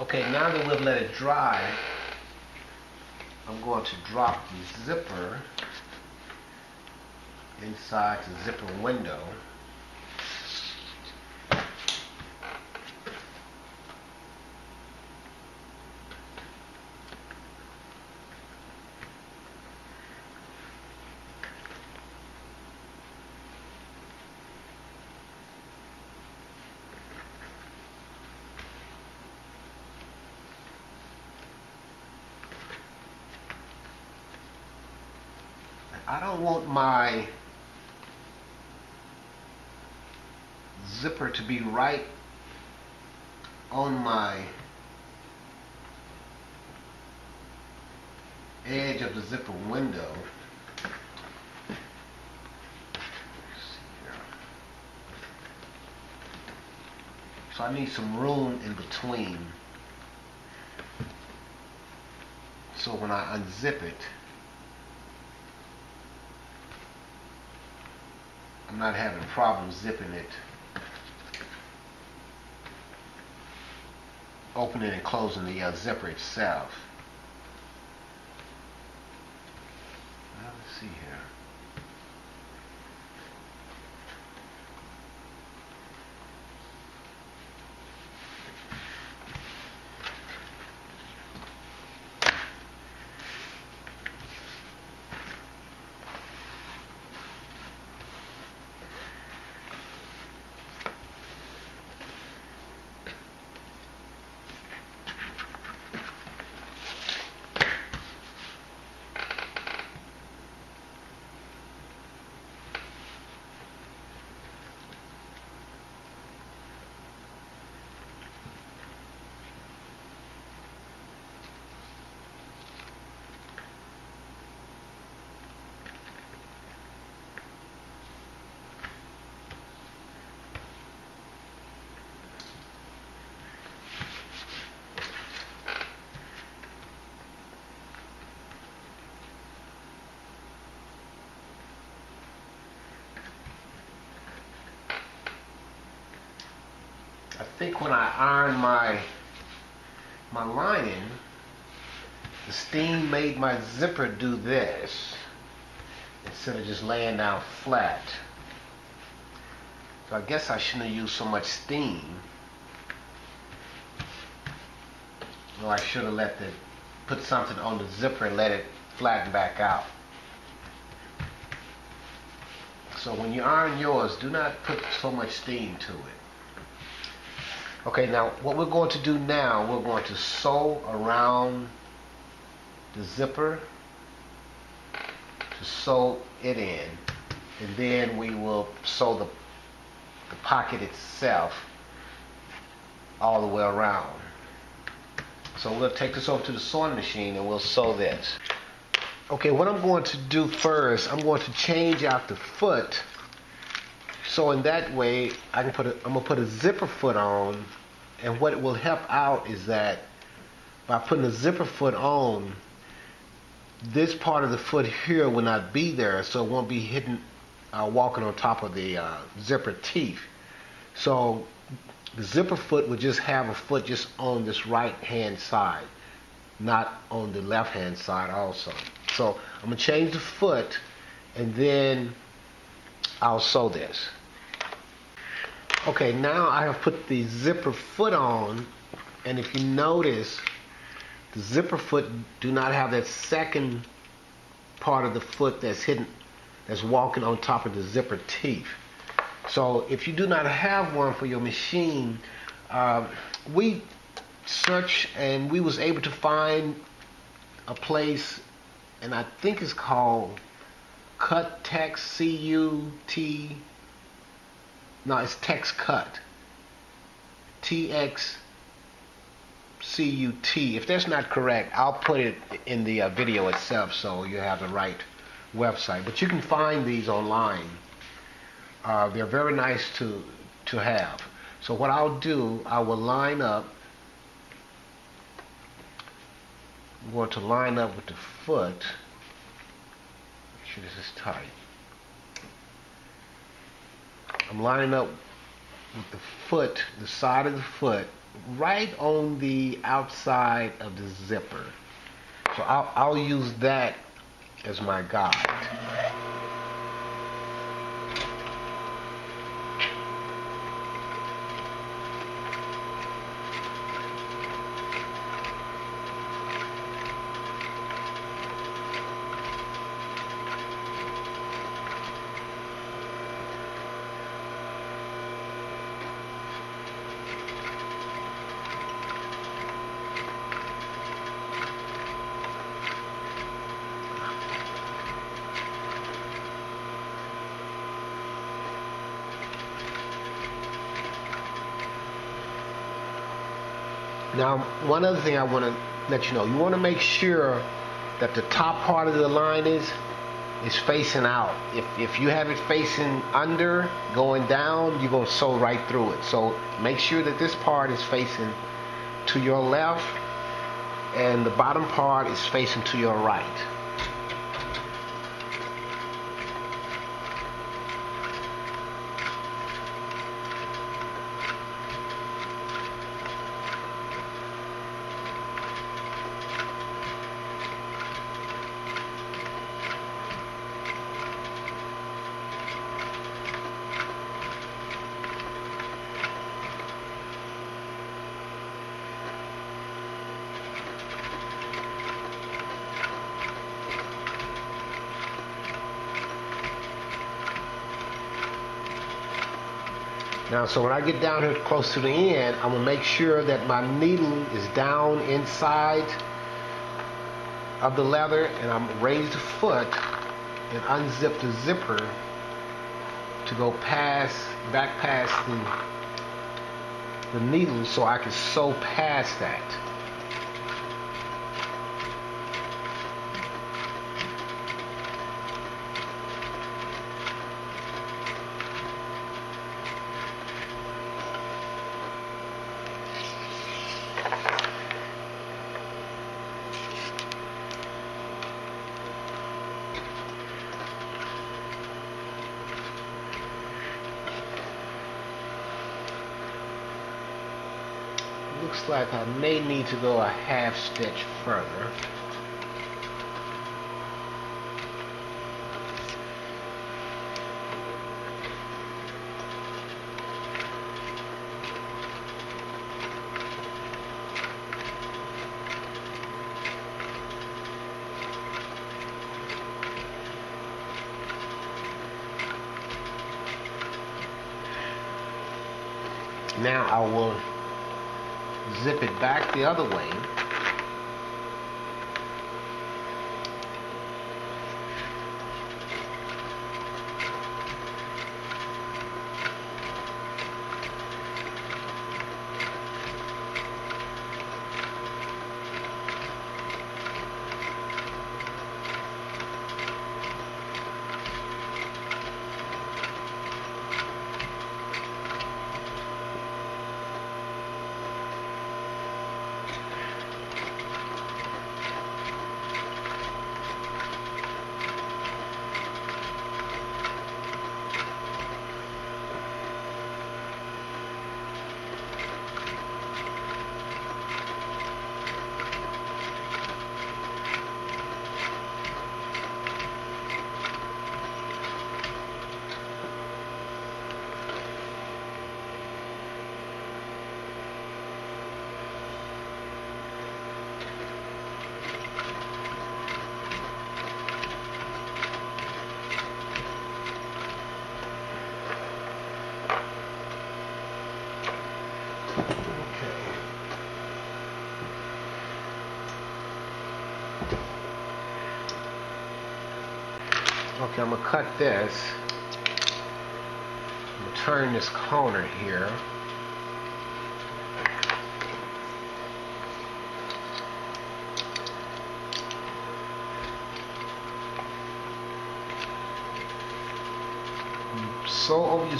Okay, now that we've let it dry, I'm going to drop the zipper inside the zipper window. I don't want my zipper to be right on my edge of the zipper window. So I need some room in between, so when I unzip it, I'm not having problems zipping it, opening and closing the zipper itself. Now let's see here. think when I ironed my lining, the steam made my zipper do this instead of just laying down flat. So I guess I shouldn't have used so much steam. Or I should have put something on the zipper and let it flatten back out. So when you iron yours, do not put so much steam to it. Okay, now what we're going to do now, we're going to sew around the zipper to sew it in, and then we will sew the pocket itself all the way around. So we'll take this over to the sewing machine and we'll sew this. Okay, what I'm going to do first, I'm going to change out the foot, so in that way I'm going to put a zipper foot on, and what it will help out is that by putting a zipper foot on, this part of the foot here will not be there, so it won't be hidden walking on top of the zipper teeth. So the zipper foot would just have a foot just on this right hand side, not on the left hand side also. So I'm going to change the foot and then I'll sew this. Okay, now I have put the zipper foot on, and if you notice, the zipper foot do not have that second part of the foot that's hidden, that's walking on top of the zipper teeth. So if you do not have one for your machine, we searched and we was able to find a place, and I think it's called Cut, C-U-T, no, it's Tex Cut, T-X-C-U-T. If that's not correct, I'll put it in the video itself so you have the right website. But you can find these online. They're very nice to have. So what I'll do, I will line up. I'm going to line up with the foot. Make sure this is tight. I'm lining up with the foot, the side of the foot, right on the outside of the zipper. So I'll use that as my guide. Now, one other thing I want to let you know, you want to make sure that the top part of the line is facing out. If you have it facing under, going down, you're going to sew right through it. So make sure that this part is facing to your left and the bottom part is facing to your right. Now, so when I get down here close to the end, I'm going to make sure that my needle is down inside of the leather, and I'm going to raise the foot and unzip the zipper to go back past the needle so I can sew past that. Looks like I may need to go a half stitch further. Now I will zip it back the other way. Okay, I'm gonna cut this. I'm gonna turn this corner here. So over your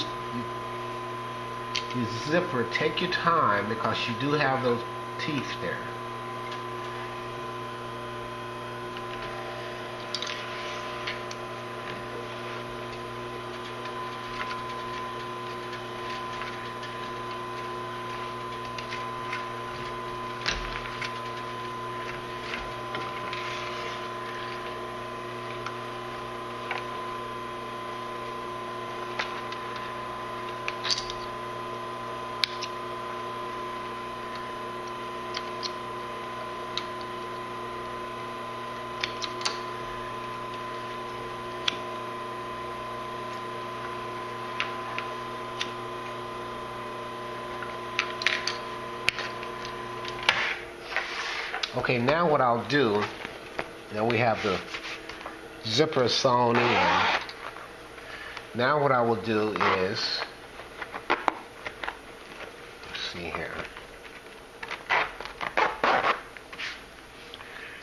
zipper, take your time because you do have those teeth there. Okay, now what I'll do, now we have the zipper sewn in. Now what I will do is, let's see here.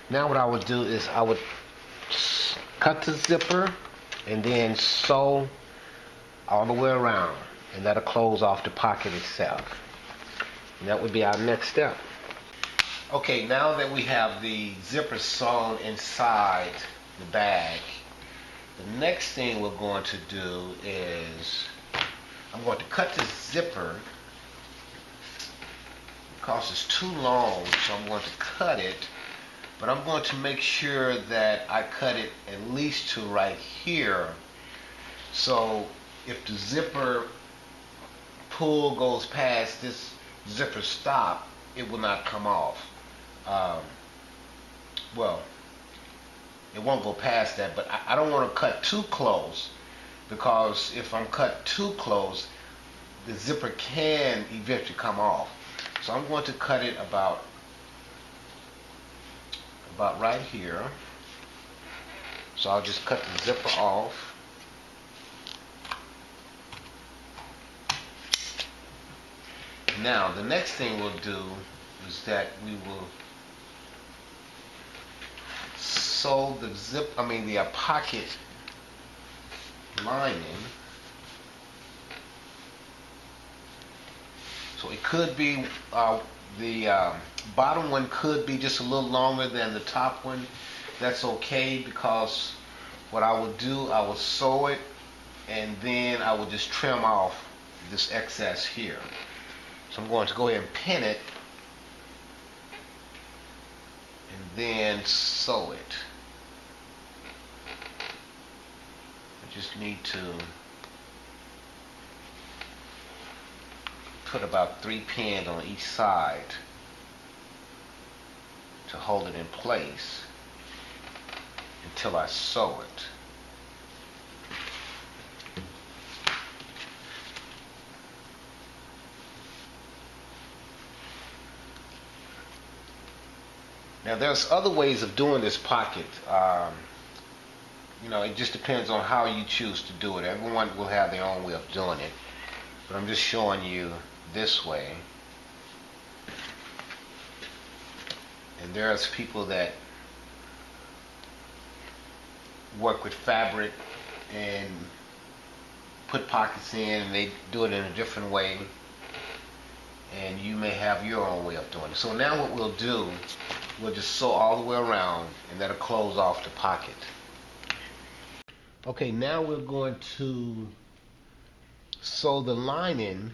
Now what I would do is I would cut the zipper and then sew all the way around, and that'll close off the pocket itself. And that would be our next step. Okay, now that we have the zipper sewn inside the bag, the next thing we're going to do is I'm going to cut the zipper because it's too long, so I'm going to cut it, but I'm going to make sure that I cut it at least to right here, so if the zipper pull goes past this zipper stop, it will not come off. Well, it won't go past that, but I don't want to cut too close, because if I'm cut too close, the zipper can eventually come off. So I'm going to cut it about right here. So I'll just cut the zipper off. Now the next thing we'll do is that we will sew the pocket lining. So it could be the bottom one could be just a little longer than the top one. That's okay, because what I would do, I would sew it and then I would just trim off this excess here. So I'm going to go ahead and pin it then sew it. I just need to put about 3 pins on each side to hold it in place until I sew it. Now there's other ways of doing this pocket. It just depends on how you choose to do it. Everyone will have their own way of doing it, but I'm just showing you this way. And there's people that work with fabric and put pockets in, and they do it in a different way, and you may have your own way of doing it. So now what we'll do, we'll just sew all the way around, and that'll close off the pocket. Okay, now we're going to sew the lining.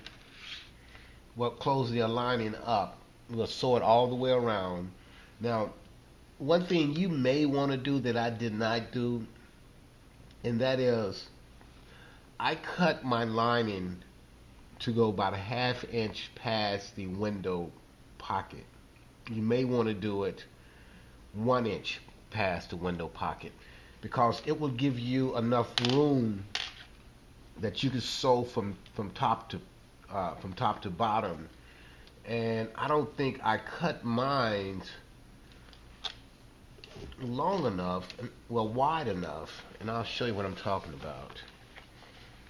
We'll close the lining up. We'll sew it all the way around. Now, one thing you may want to do that I did not do, and that is I cut my lining to go about a 1/2 inch past the window pocket. You may want to do it 1 inch past the window pocket, because it will give you enough room that you can sew from top to bottom. And I don't think I cut mine long enough, well, wide enough, and I'll show you what I'm talking about.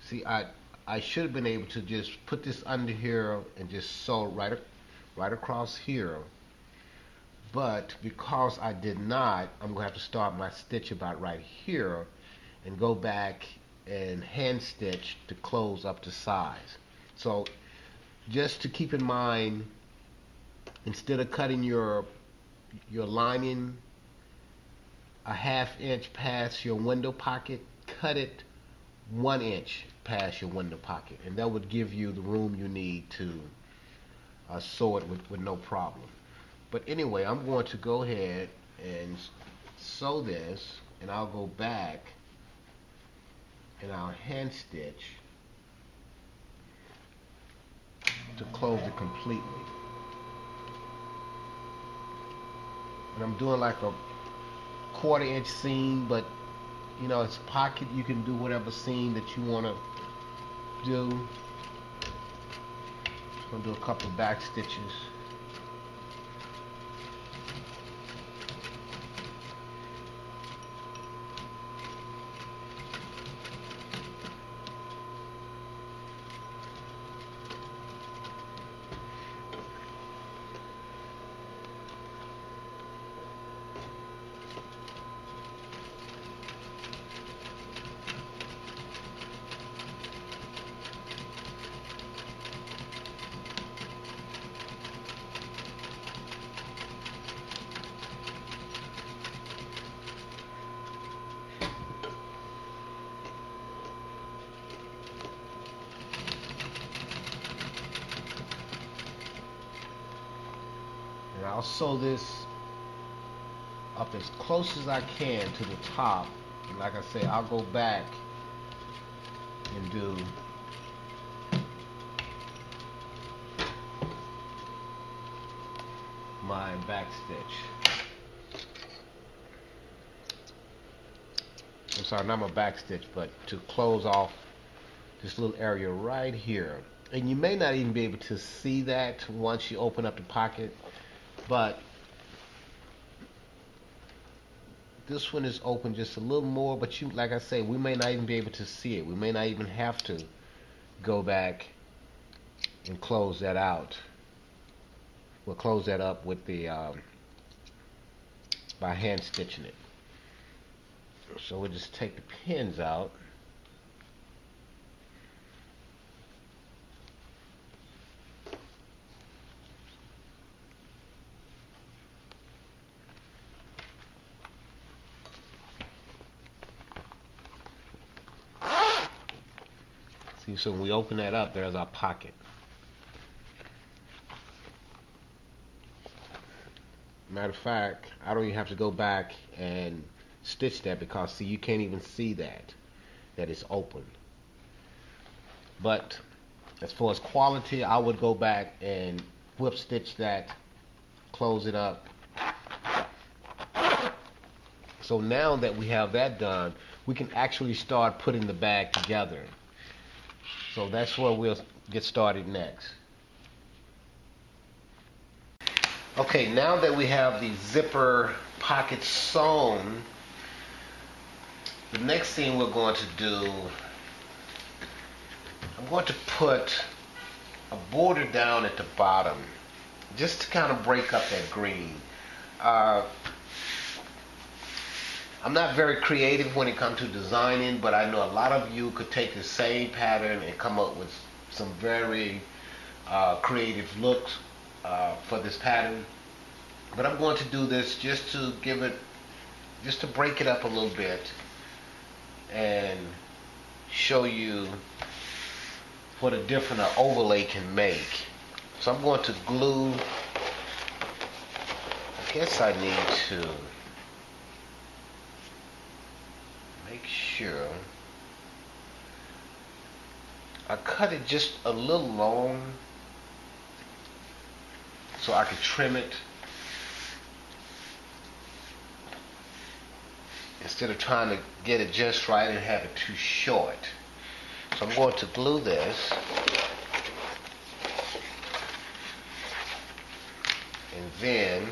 See, I should have been able to just put this under here and just sew right across here, but because I did not, I'm going to have to start my stitch about right here and go back and hand stitch to close up the size. So just to keep in mind, instead of cutting your lining a 1/2 inch past your window pocket, cut it 1 inch past your window pocket, and that would give you the room you need to sew it with no problem. But anyway, I'm going to go ahead and sew this, and I'll go back and I'll hand stitch to close it completely. And I'm doing like a 1/4 inch seam, but it's a pocket. You can do whatever seam that you want to do. Just gonna do a couple of back stitches. And I'll sew this up as close as I can to the top. And like I say, I'll go back and do my back stitch. I'm sorry, not my back stitch, but to close off this little area right here. And you may not even be able to see that once you open up the pocket, but this one is open just a little more, but like I say, we may not even be able to see it. We may not even have to go back and close that out. We'll close that up with the by hand stitching it. So we'll just take the pins out. See, so when we open that up, there's our pocket. Matter of fact, I don't even have to go back and stitch that because see, you can't even see that it's open. But as far as quality, I would go back and whip stitch that, close it up. So now that we have that done, we can actually start putting the bag together. So that's where we'll get started next. Okay, now that we have the zipper pocket sewn, the next thing we're going to do, I'm going to put a border down at the bottom just to kind of break up that green. I'm not very creative when it comes to designing, but I know a lot of you could take the same pattern and come up with some very creative looks for this pattern. But I'm going to do this just to break it up a little bit and show you what a different overlay can make. So I'm going to glue, I guess I need to make sure I cut it just a little long so I can trim it instead of trying to get it just right and have it too short. So I'm going to glue this and then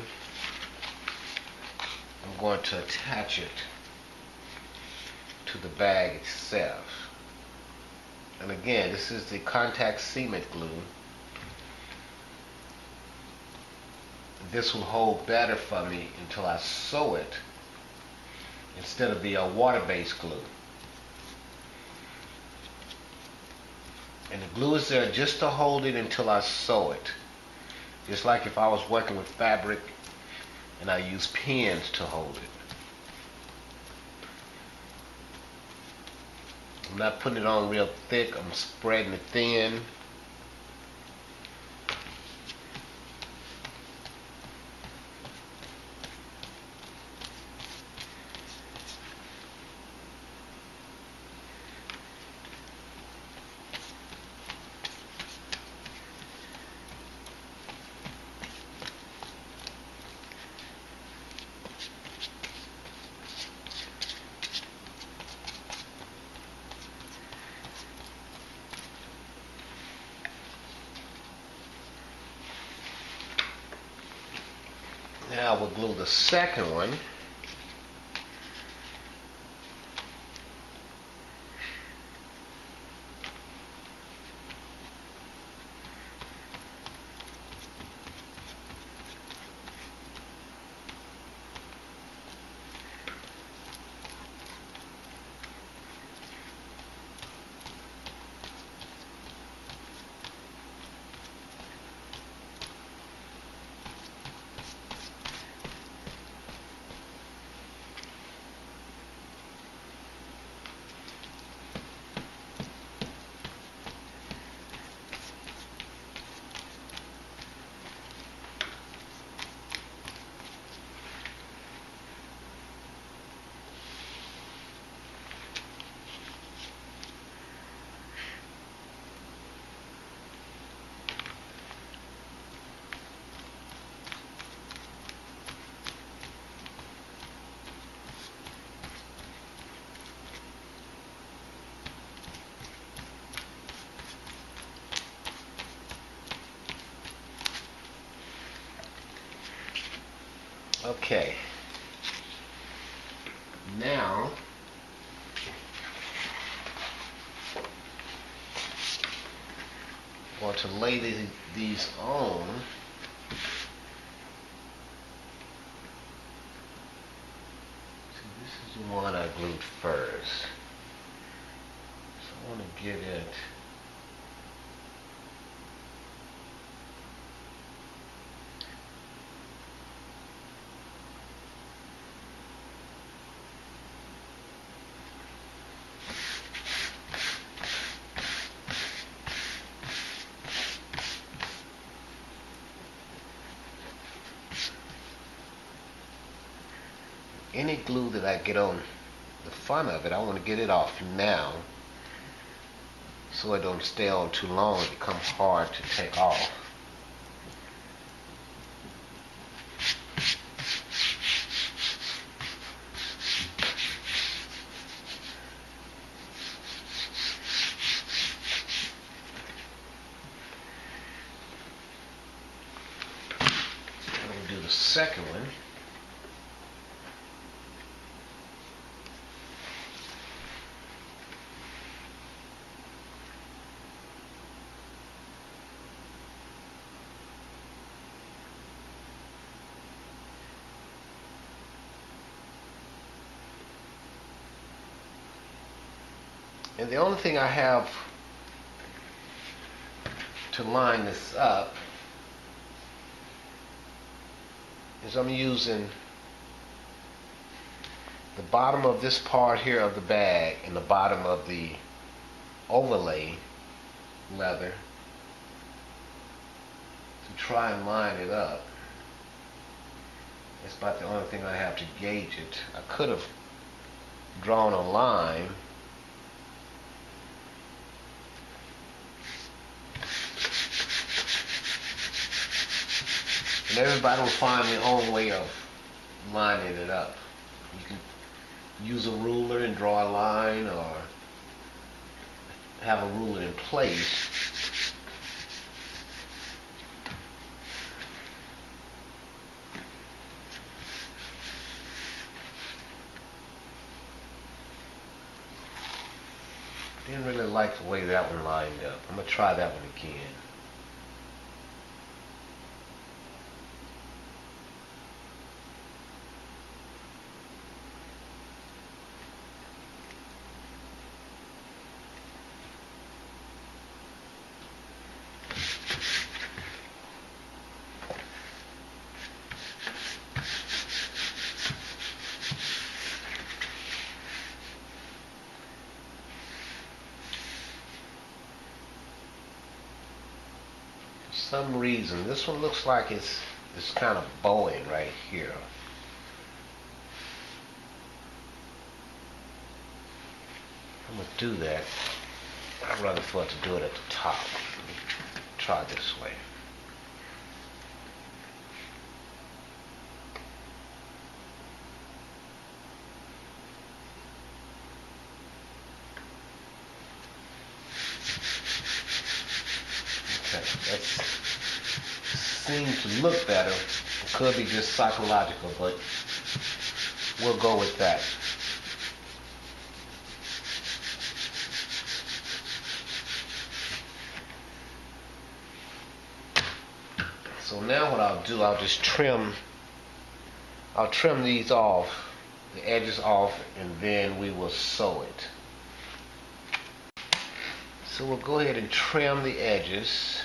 I'm going to attach it to the bag itself. And again, this is the contact cement glue. This will hold better for me until I sew it instead of the water-based glue. And the glue is there just to hold it until I sew it. Just like if I was working with fabric and I use pins to hold it. I'm not putting it on real thick, I'm spreading it thin. Now we'll glue the second one. Okay. Now I want to lay these on. So this is the one I glued first. So I want to get it any glue that I get on the front of it, I want to get it off now so it don't stay on too long and become hard to take off. Do the second one. And the only thing I have to line this up is I'm using the bottom of this part here of the bag and the bottom of the overlay leather to try and line it up. It's about the only thing I have to gauge it. I could have drawn a line, and everybody will find their own way of lining it up. You can use a ruler and draw a line, or have a ruler in place. Didn't really like the way that one lined up. I'm going to try that one again. For some reason, this one looks like it's kind of bowing right here. I'm going to do that. I'd rather for it to do it at the top. Try this way. Okay, that seems to look better. It could be just psychological, but we'll go with that. So now what I'll do, I'll trim these off, the edges off, and then we will sew it. So we'll go ahead and trim the edges.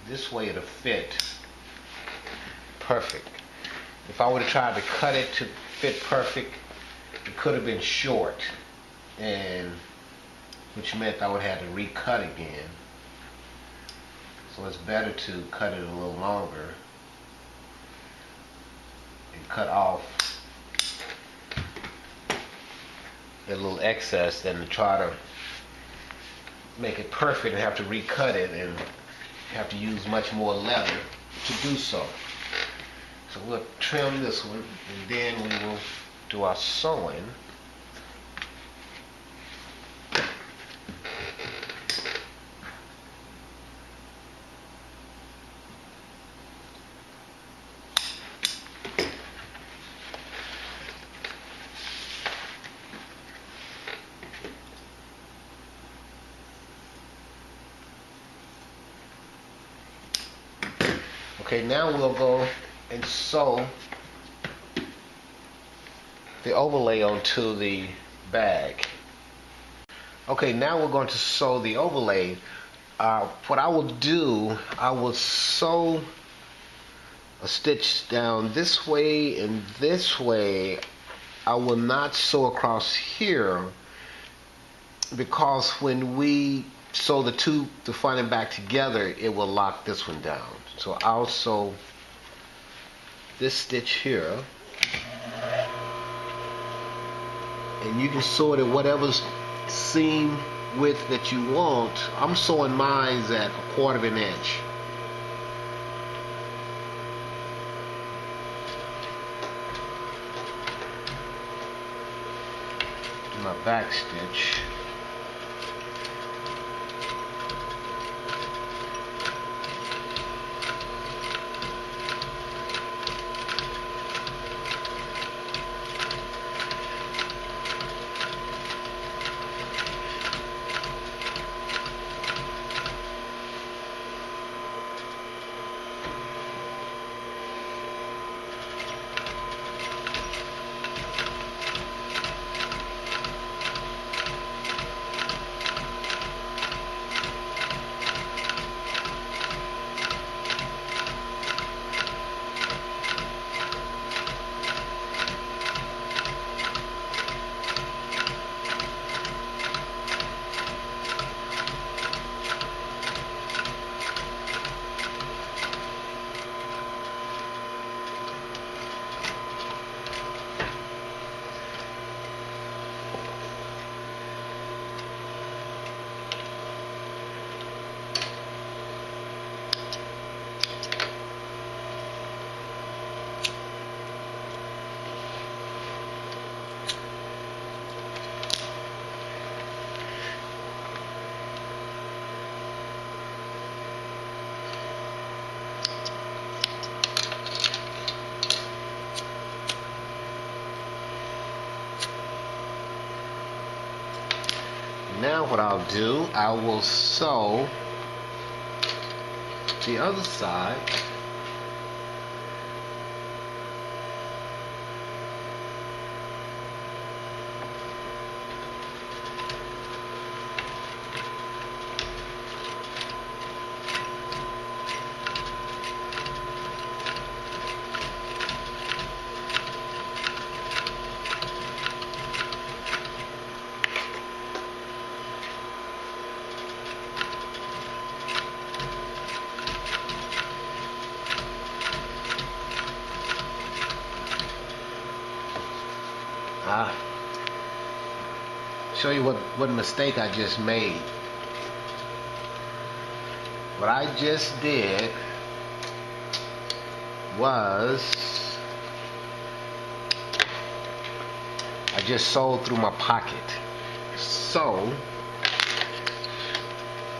This way it'll fit perfect. If I would have tried to cut it to fit perfect, it could have been short, and which meant I would have to recut again. So it's better to cut it a little longer and cut off a little excess than to try to make it perfect and have to recut it and have to use much more leather to do so. So we'll trim this one, and then we will do our sewing. Okay, now we'll go and sew the overlay onto the bag. Okay, now we're going to sew the overlay. What I will do, I will sew a stitch down this way and this way. I will not sew across here, because when we sew the front and back together, it will lock this one down. So I'll sew this stitch here, and you can sew it at whatever seam width that you want. I'm sewing mine at 1/4 of an inch. Do my back stitch. Now what I'll do, I will sew the other side. Show you what mistake I just made. What I just did was I just sewed through my pocket. So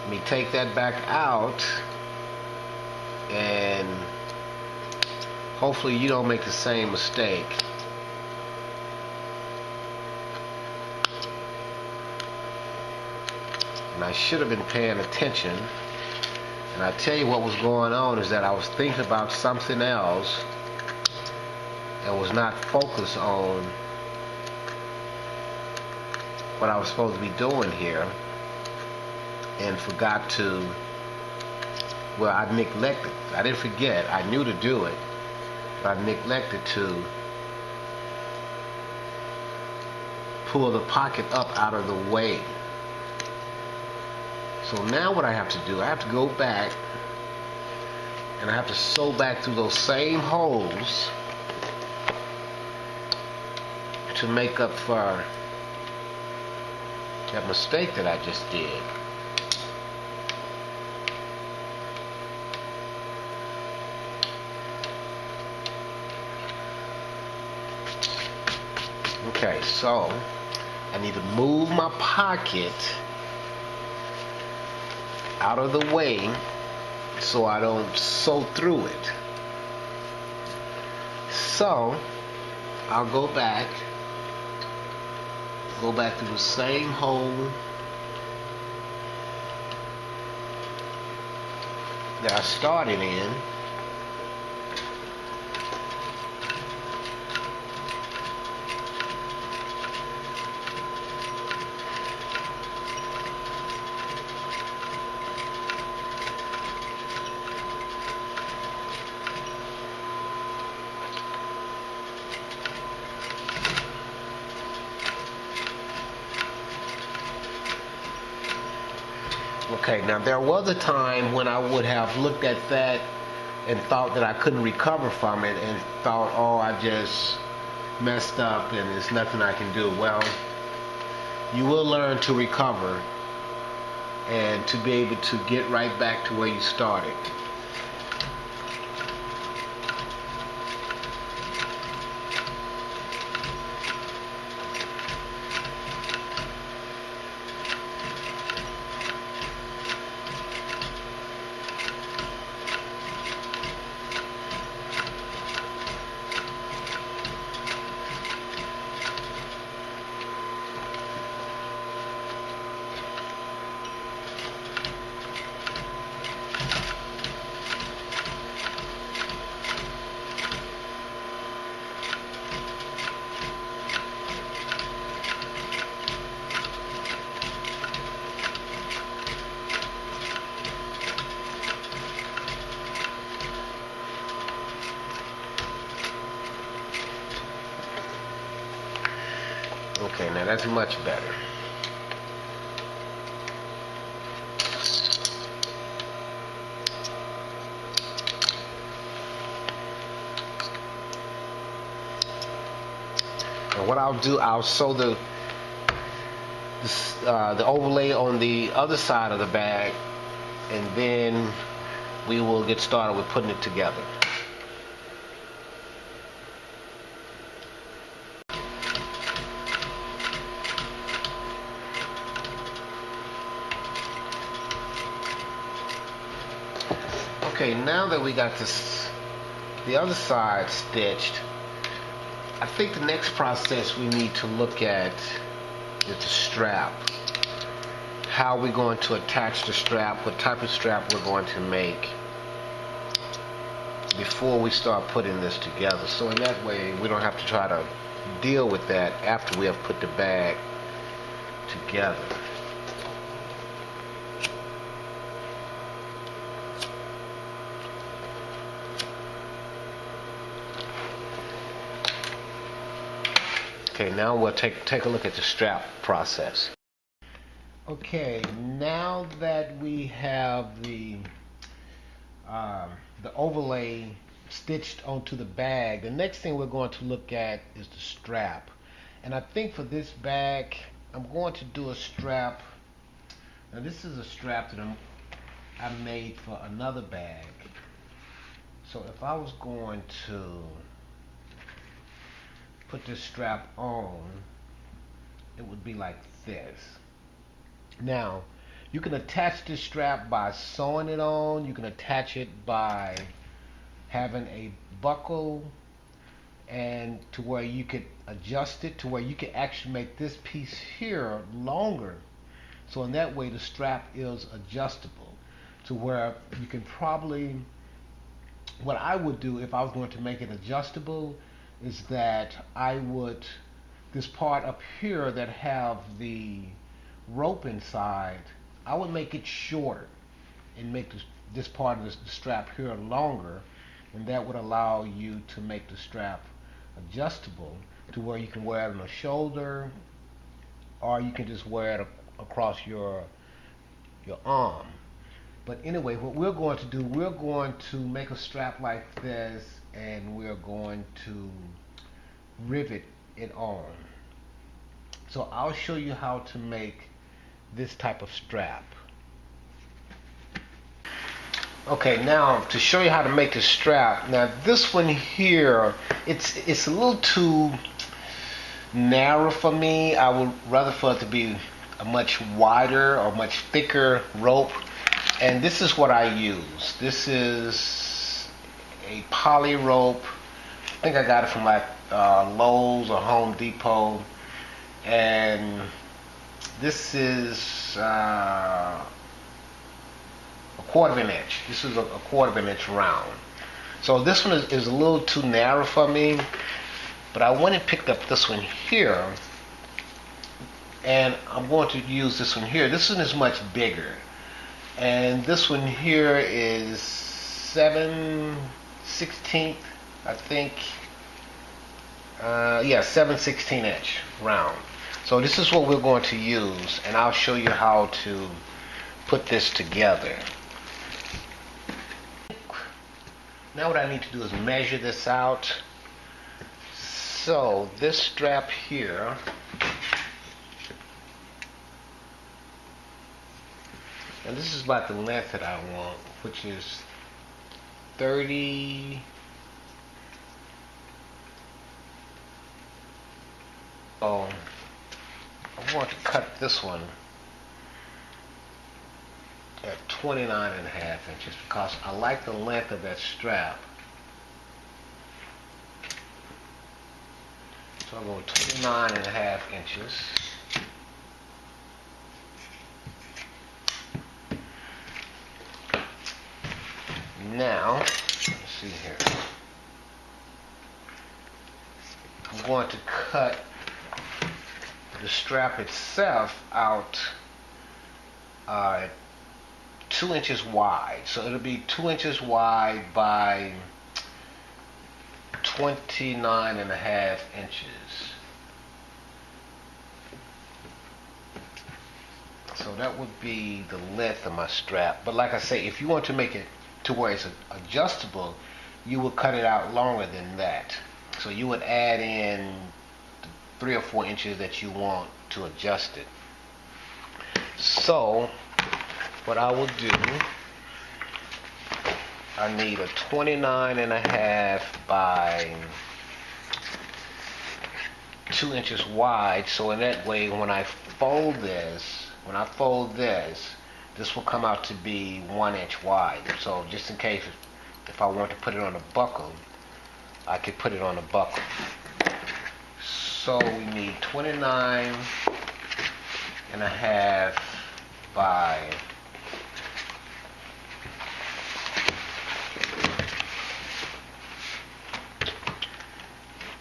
let me take that back out, and hopefully you don't make the same mistake. And I should have been paying attention. And I tell you what was going on is that I was thinking about something else and was not focused on what I was supposed to be doing here, and forgot to, well, I neglected. I didn't forget. I knew to do it, but I neglected to pull the pocket up out of the way. So now what I have to do, I have to go back and I have to sew back through those same holes to make up for that mistake that I just did. Okay, so I need to move my pocket out of the way so I don't sew through it. So I'll go back through the same hole that I started in. Okay, now there was a time when I would have looked at that and thought that I couldn't recover from it and thought, oh, I just messed up and there's nothing I can do. Well, you will learn to recover and to be able to get right back to where you started. Okay, now that's much better. And what I'll do, I'll sew the overlay on the other side of the bag, and then we will get started with putting it together. Okay, now that we got the other side stitched, I think the next process we need to look at is the strap. How we're going to attach the strap, what type of strap we're going to make before we start putting this together. So in that way, we don't have to try to deal with that after we have put the bag together. Okay, now we'll take a look at the strap process. Okay, now that we have the overlay stitched onto the bag, the next thing we're going to look at is the strap. And I think for this bag, I'm going to do a strap. Now this is a strap that I made for another bag. So if I was going to put this strap on, it would be like this. Now, you can attach this strap by sewing it on. You can attach it by having a buckle, and to where you could adjust it to where you can actually make this piece here longer. So in that way, the strap is adjustable to where you can probably, what I would do if I was going to make it adjustable is that I would, this part up here that have the rope inside, I would make it shorter and make this part of the strap here longer, and that would allow you to make the strap adjustable to where you can wear it on the shoulder, or you can just wear it across your arm. But anyway, what we're going to do, we're going to make a strap like this, and we're going to rivet it on. So I'll show you how to make this type of strap. Okay, now to show you how to make the strap. Now this one here, it's a little too narrow for me. I would rather for it to be a much wider or much thicker rope. And this is what I use. This is a poly rope. I think I got it from like Lowe's or Home Depot. And this is a quarter of an inch. This is a quarter of an inch round. So this one is a little too narrow for me. But I went and picked up this one here. And I'm going to use this one here. This one is much bigger. And this one here is 7/16, I think. Yeah, 7/16 inch round. So this is what we're going to use, and I'll show you how to put this together. Now what I need to do is measure this out. So this strap here, and this is about the length that I want, which is 30. Oh, I want to cut this one at 29.5 inches because I like the length of that strap. So I'll go 29.5 inches. Now, let's see here. I'm going to cut the strap itself out 2 inches wide. So it'll be 2 inches wide by 29.5 inches. So that would be the length of my strap. But like I say, if you want to make it to where it's adjustable, you would cut it out longer than that. So you would add in 3 or 4 inches that you want to adjust it. So what I will do, I need a 29.5 by 2 inches wide. So in that way, when I fold this, this will come out to be 1 inch wide. So just in case, if I want to put it on a buckle, I could put it on a buckle. So we need 29.5 by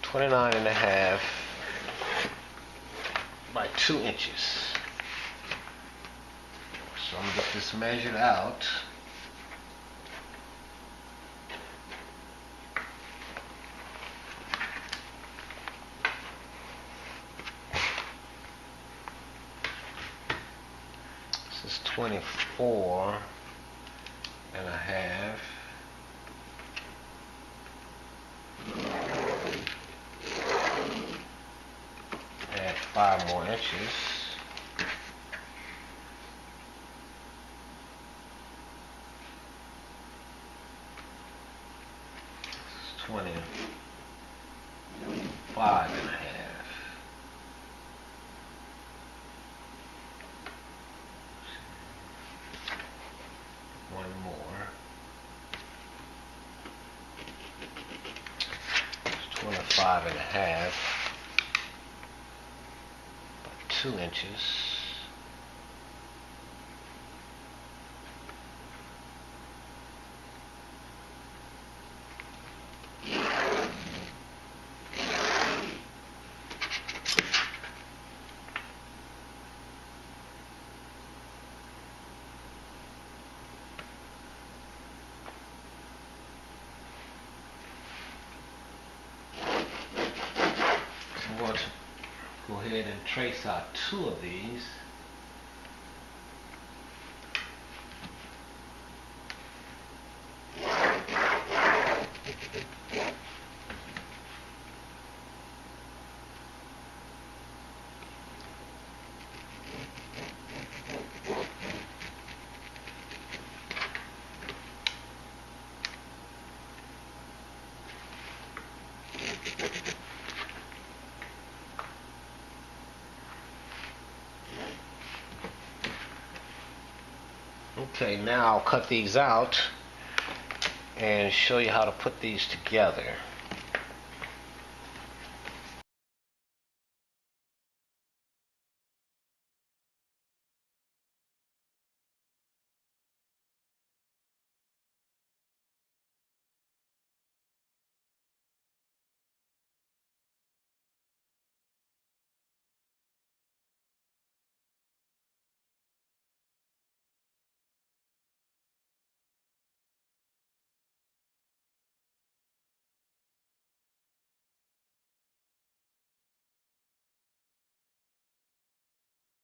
29.5 by 2 inches. So I'm going to get this measured out. This is 24.5. Add 5 more inches. This is 25.5. One more. It's 25.5 by 2 inches. I'm going to go ahead and trace out 2 of these. Okay, now I'll cut these out and show you how to put these together.